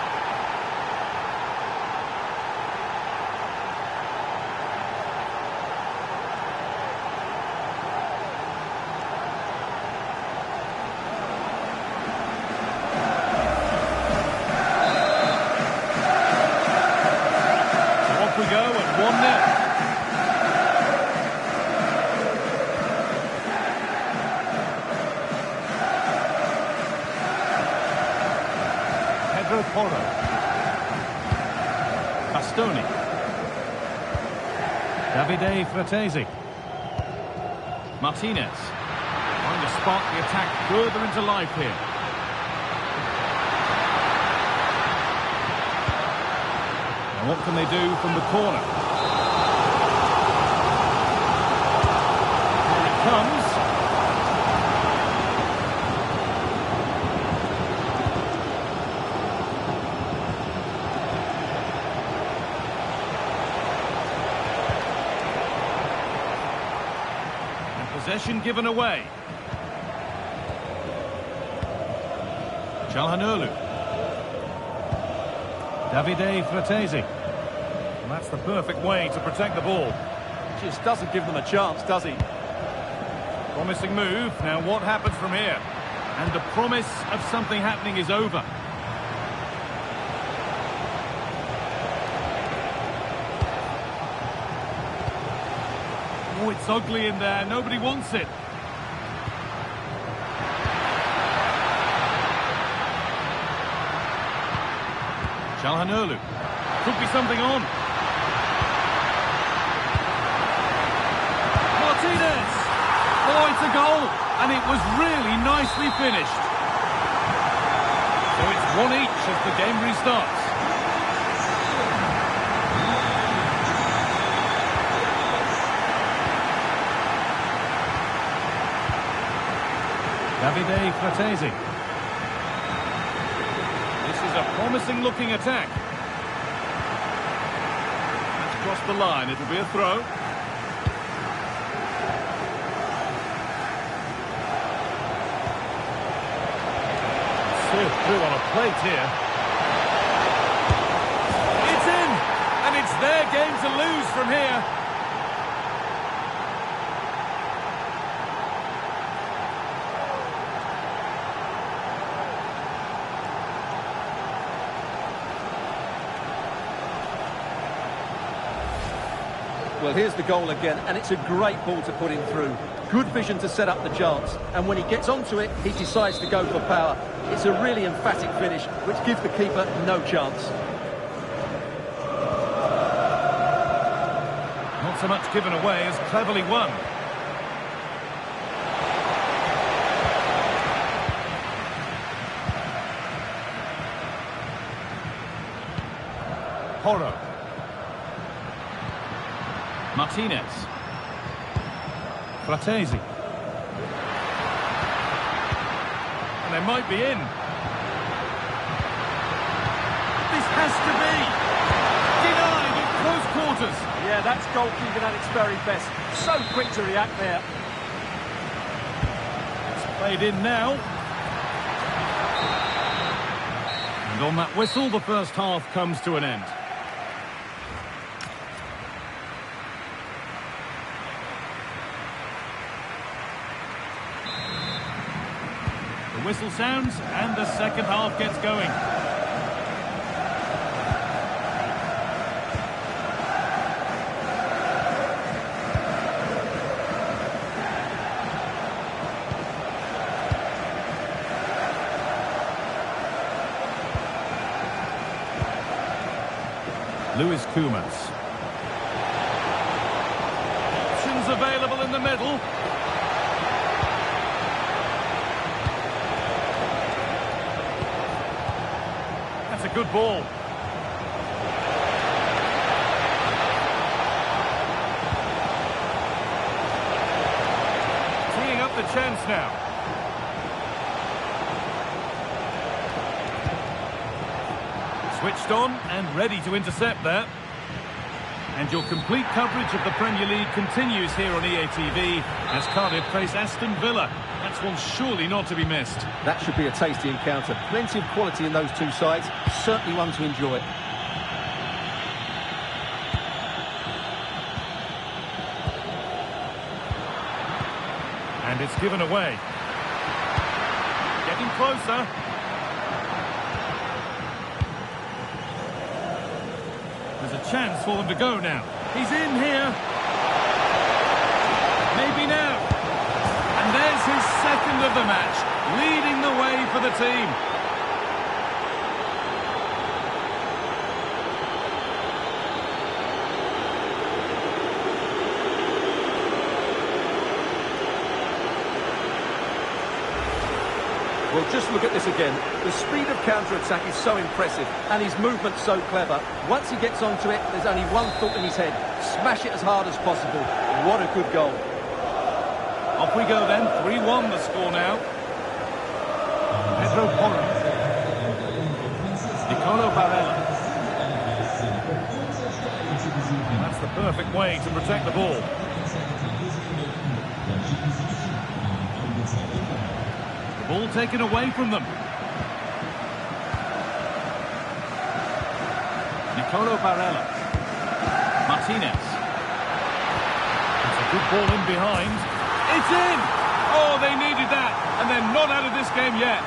So off we go at 1-0. Horo. Bastoni. Davide Fratesi. Martinez. Trying to spark the attack further into life here. Now what can they do from the corner? Here it comes. Possession given away. Calhanoglu. Davide Fratesi. Well, that's the perfect way to protect the ball. Just doesn't give them a chance, does he? Promising move. Now what happens from here? And the promise of something happening is over. Oh, it's ugly in there. Nobody wants it. Calhanoglu. Could be something on. Martinez. Oh, it's a goal. And it was really nicely finished. So it's 1 each as the game restarts. Davide Fratesi. This is a promising looking attack. That's crossed the line. It'll be a throw. Served through on a plate here. It's in! And it's their game to lose from here. Well, here's the goal again, and it's a great ball to put him through. Good vision to set up the chance, and when he gets onto it, he decides to go for power. It's a really emphatic finish, which gives the keeper no chance. Not so much given away as cleverly won. Horo. Martinez. Fratesi. And they might be in. This has to be. Denied at close quarters. Yeah, that's goalkeeping at its very best. So quick to react there. It's played in now. And on that whistle, the first half comes to an end. The whistle sounds and the second half gets going. Lewis Kumas. Options available in the middle. That's a good ball. Teeing up the chance now. Switched on and ready to intercept there. And your complete coverage of the Premier League continues here on EA TV as Cardiff face Aston Villa. That's one surely not to be missed. That should be a tasty encounter. Plenty of quality in those two sides. Certainly one to enjoy. And it's given away. Getting closer. There's a chance for them to go now. He's in here. Maybe now. And there's his second of the match, leading the way for the team. Well, just look at this again. The speed of counter-attack is so impressive, and his movement's so clever. Once he gets onto it, there's only one thought in his head. Smash it as hard as possible. What a good goal. Off we go then, 3-1 the score now. Pedro Porro. Nicolo Barella. That's the perfect way to protect the ball. Ball taken away from them. Nicolo Barella. Martinez. It's a good ball in behind. It's in! Oh, they needed that. And they're not out of this game yet.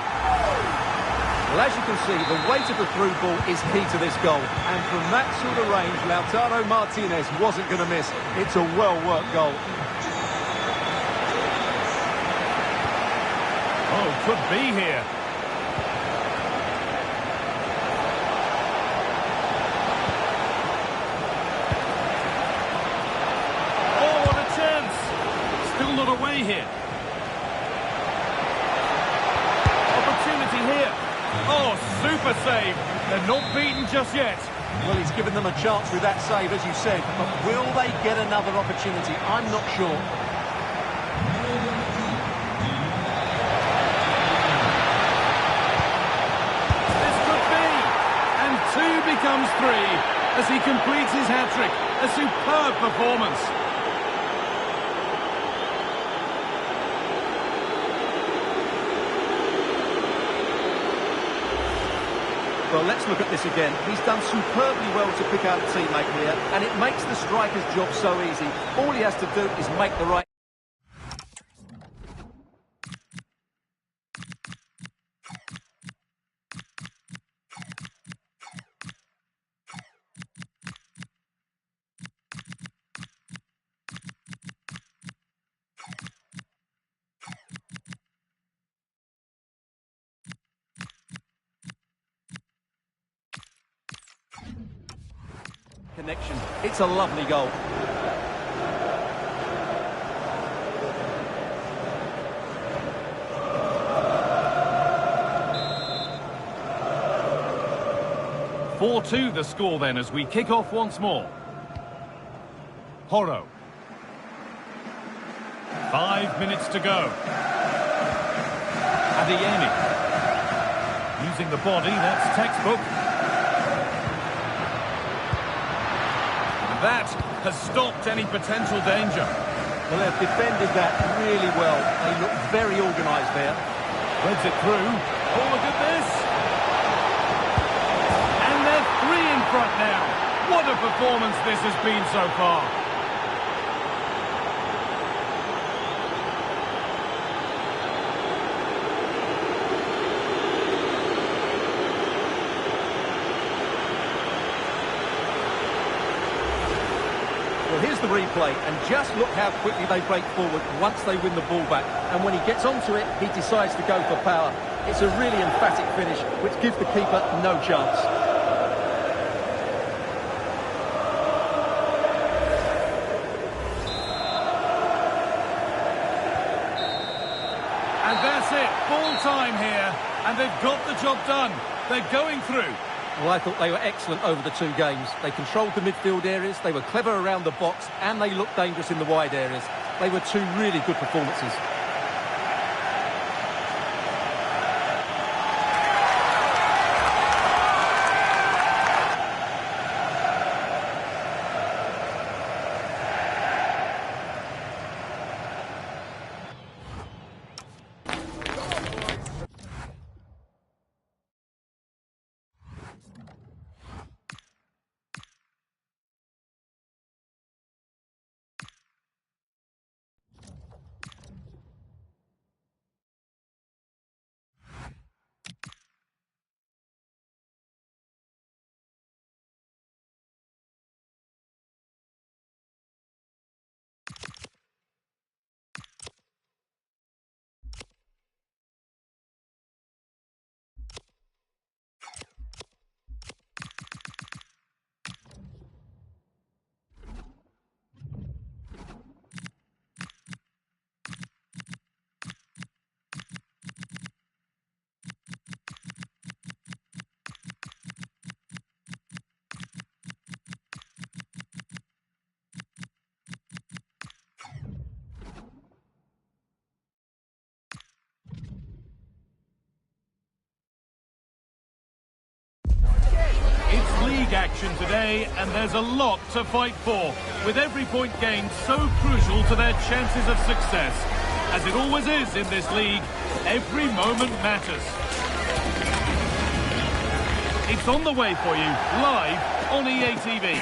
Well, as you can see, the weight of the through ball is key to this goal. And from that sort of range, Lautaro Martinez wasn't going to miss. It's a well-worked goal. Oh, could be here. Oh, what a chance. Still not away here. Opportunity here. Oh, super save. They're not beaten just yet. Well, he's given them a chance with that save, as you said. But will they get another opportunity? I'm not sure. Becomes 3 as he completes his hat-trick. A superb performance. Well, let's look at this again. He's done superbly well to pick out a teammate here, and it makes the striker's job so easy. All he has to do is make the right... connection. It's a lovely goal. (4-2) the score then as we kick off once more. Horo. 5 minutes to go. Adeyemi. Using the body, that's textbook. That has stopped any potential danger. Well, they've defended that really well. They look very organised there. Threads it through. Oh, look at this. And they're 3 in front now. What a performance this has been so far. Here's the replay, and just look how quickly they break forward once they win the ball back. And when he gets onto it, he decides to go for power. It's a really emphatic finish, which gives the keeper no chance. And that's it, full time here, and they've got the job done. They're going through. Well, I thought they were excellent over the 2 games. They controlled the midfield areas, they were clever around the box, and they looked dangerous in the wide areas. They were 2 really good performances. action today, and there's a lot to fight for, with every point gained so crucial to their chances of success. As it always is in this league, every moment matters. It's on the way for you, live on EA TV.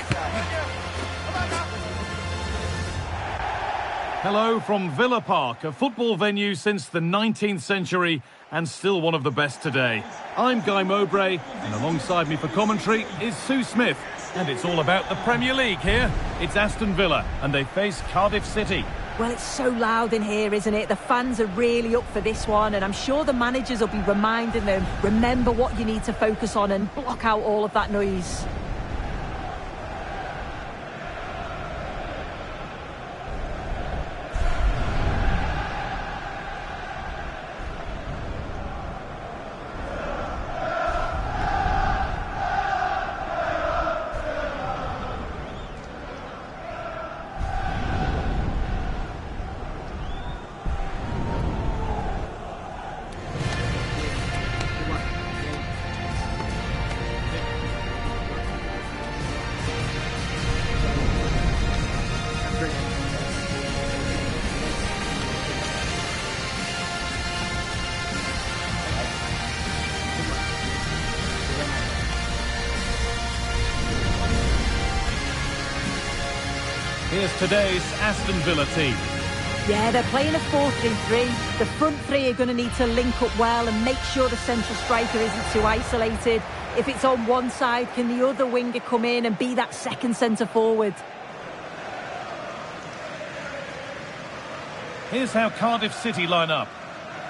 Hello from Villa Park, a football venue since the 19th century and still one of the best today. I'm Guy Mowbray, and alongside me for commentary is Sue Smith. And it's all about the Premier League here. It's Aston Villa, and they face Cardiff City. Well, it's so loud in here, isn't it? The fans are really up for this one, and I'm sure the managers will be reminding them, remember what you need to focus on and block out all of that noise. Here's today's Aston Villa team. Yeah, they're playing a 4-3-3. The front three are going to need to link up well and make sure the central striker isn't too isolated. If it's on one side, can the other winger come in and be that second centre forward? Here's how Cardiff City line up.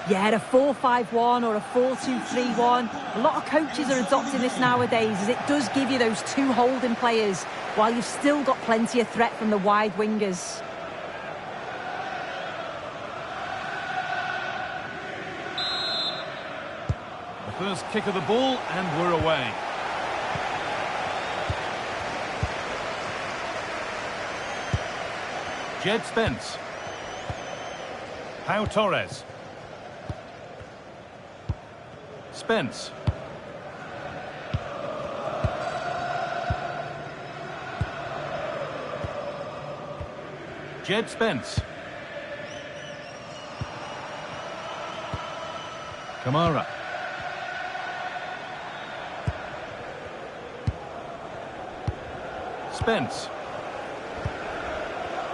Yeah, a 4-5-1 or a 4-2-3-1. A lot of coaches are adopting this nowadays, as it does give you those two holding players, while you've still got plenty of threat from the wide wingers. The first kick of the ball, and we're away. Jed Spence. Pau Torres. Spence. Jed Spence. Kamara. Spence.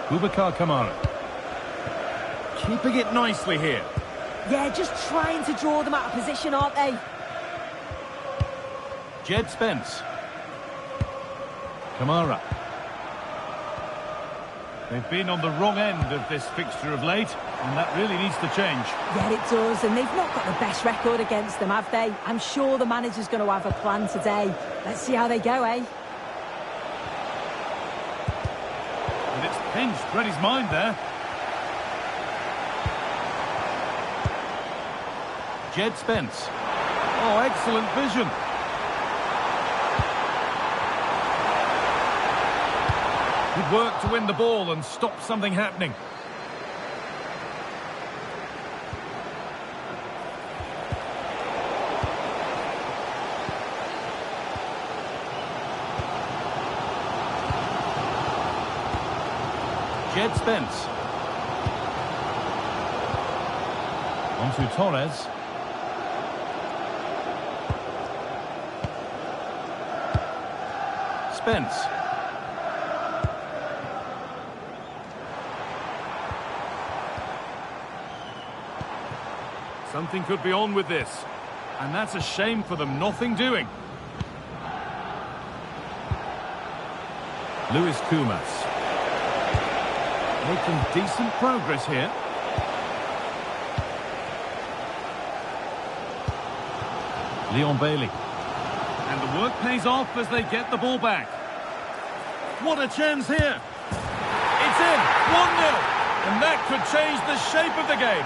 Boubacar Kamara. Keeping it nicely here. Yeah, just trying to draw them out of position, aren't they? Jed Spence. Kamara. They've been on the wrong end of this fixture of late, and that really needs to change. Yeah, it does, and they've not got the best record against them, have they? I'm sure the manager's going to have a plan today. Let's see how they go, eh? And it's pinched Freddie's mind there. Jed Spence. Oh, excellent vision. Good work to win the ball and stop something happening. Jed Spence. On to Torres. Spence. Something could be on with this, and that's a shame for them. Nothing doing. Luis Kumas. Making decent progress here. Leon Bailey. And the work pays off as they get the ball back. What a chance here. It's in. 1-0. And that could change the shape of the game.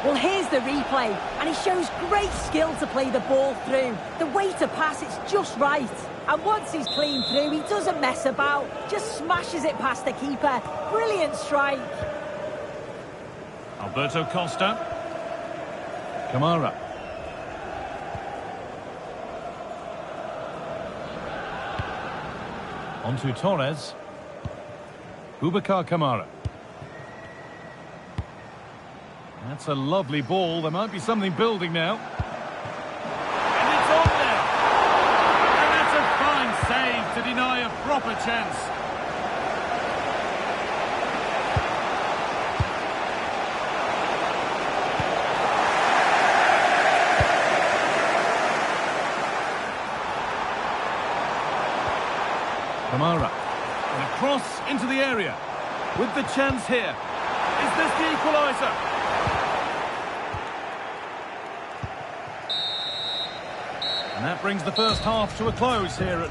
Well, here's the replay, and he shows great skill to play the ball through. The way to pass, it's just right. And once he's clean through, he doesn't mess about, just smashes it past the keeper. Brilliant strike. Alberto Costa. Kamara. On to Torres. Boubacar Kamara. That's a lovely ball. There might be something building now. And it's on there. And that's a fine save to deny a proper chance. Kamara. And a cross into the area. With the chance here. Is this the equaliser? And that brings the first half to a close here at...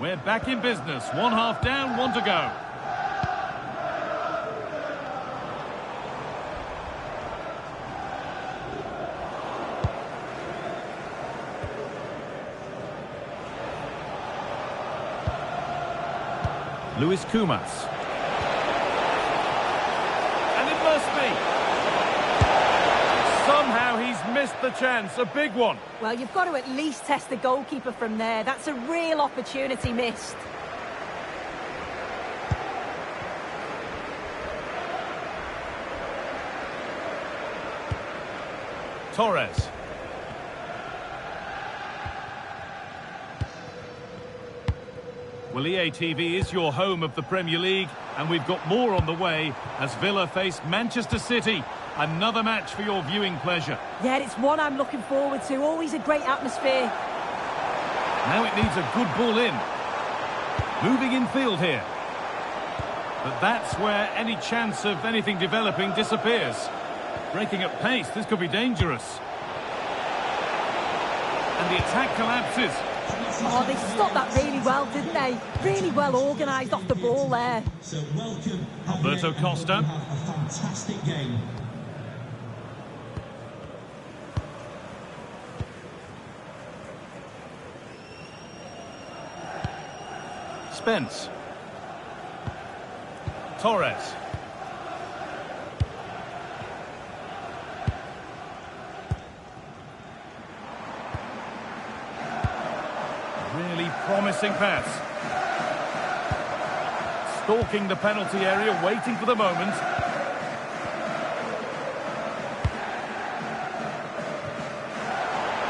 We're back in business. One half down, one to go. Luis Kumas. And it must be. Somehow he's missed the chance. A big one. Well, you've got to at least test the goalkeeper from there. That's a real opportunity missed. Torres. Well, EA TV is your home of the Premier League, and we've got more on the way as Villa face Manchester City. Another match for your viewing pleasure. Yeah, it's one I'm looking forward to. Always a great atmosphere. Now it needs a good ball in. Moving in field here. But that's where any chance of anything developing disappears. Breaking at pace, this could be dangerous. And the attack collapses. Oh, they stopped that really well, didn't they? Really well organised off the ball there. So welcome, Alberto Costa. A fantastic game. Spence. Torres. Really promising pass. Stalking the penalty area, waiting for the moment.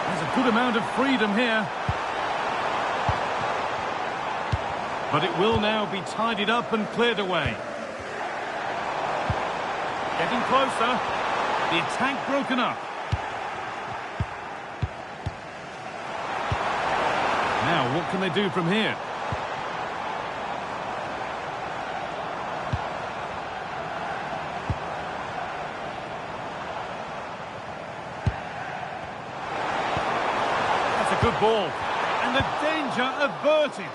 There's a good amount of freedom here. But it will now be tidied up and cleared away. Getting closer. The attack broken up. Now, what can they do from here? That's a good ball. And the danger averted.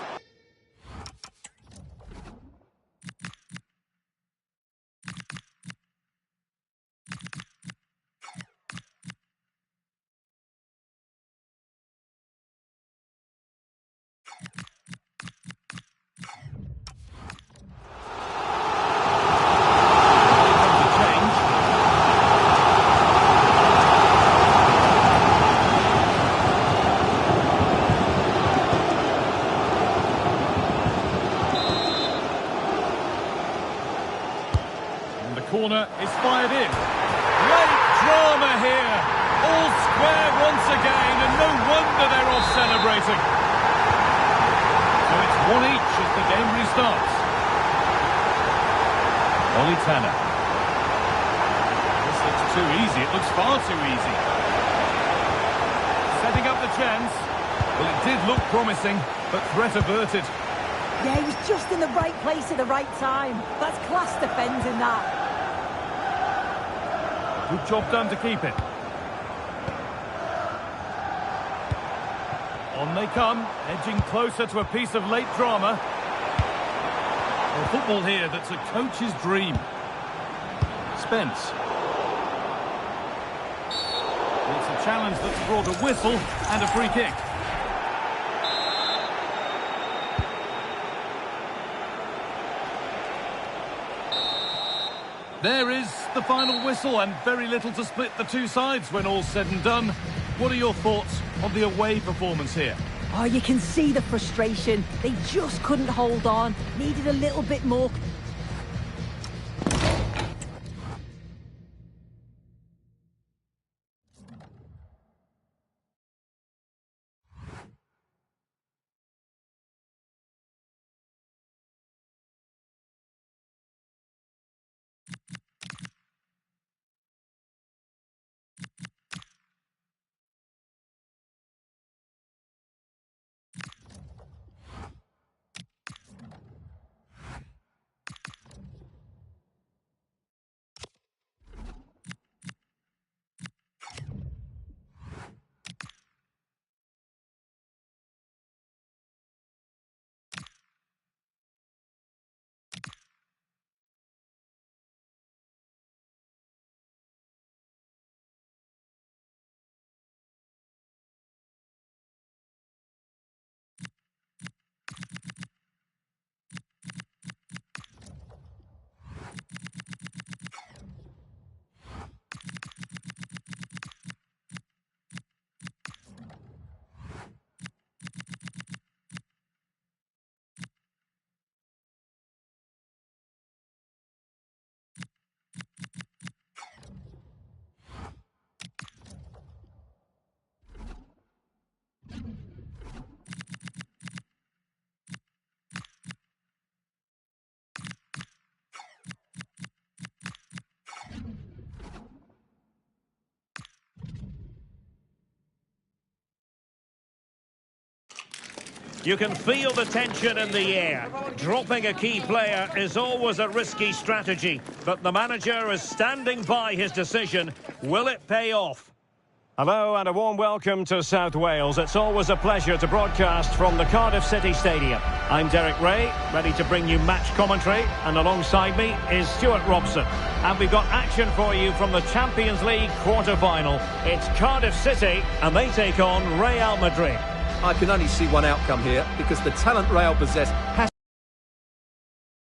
Corner is fired in. Great drama here. All square once again, and no wonder they're off celebrating. So it's 1 each as the game restarts. Ollie Tanner. This looks too easy. It looks far too easy. Setting up the chance. Well, it did look promising, but threat averted. Yeah, he was just in the right place at the right time. That's class defending, that. Good job done to keep it. On they come, edging closer to a piece of late drama. Well, football here that's a coach's dream. suspense. It's a challenge that's brought a whistle and a free kick. There is the final whistle, and very little to split the two sides when all's said and done. What are your thoughts on the away performance here? Oh, you can see the frustration. They just couldn't hold on. Needed a little bit more. You can feel the tension in the air. Dropping a key player is always a risky strategy, but the manager is standing by his decision. Will it pay off? Hello and a warm welcome to South Wales. It's always a pleasure to broadcast from the Cardiff City Stadium. I'm Derek Ray, ready to bring you match commentary, and alongside me is Stuart Robson. And we've got action for you from the Champions League quarter-final. It's Cardiff City, and they take on Real Madrid. I can only see one outcome here, because the talent Real possess has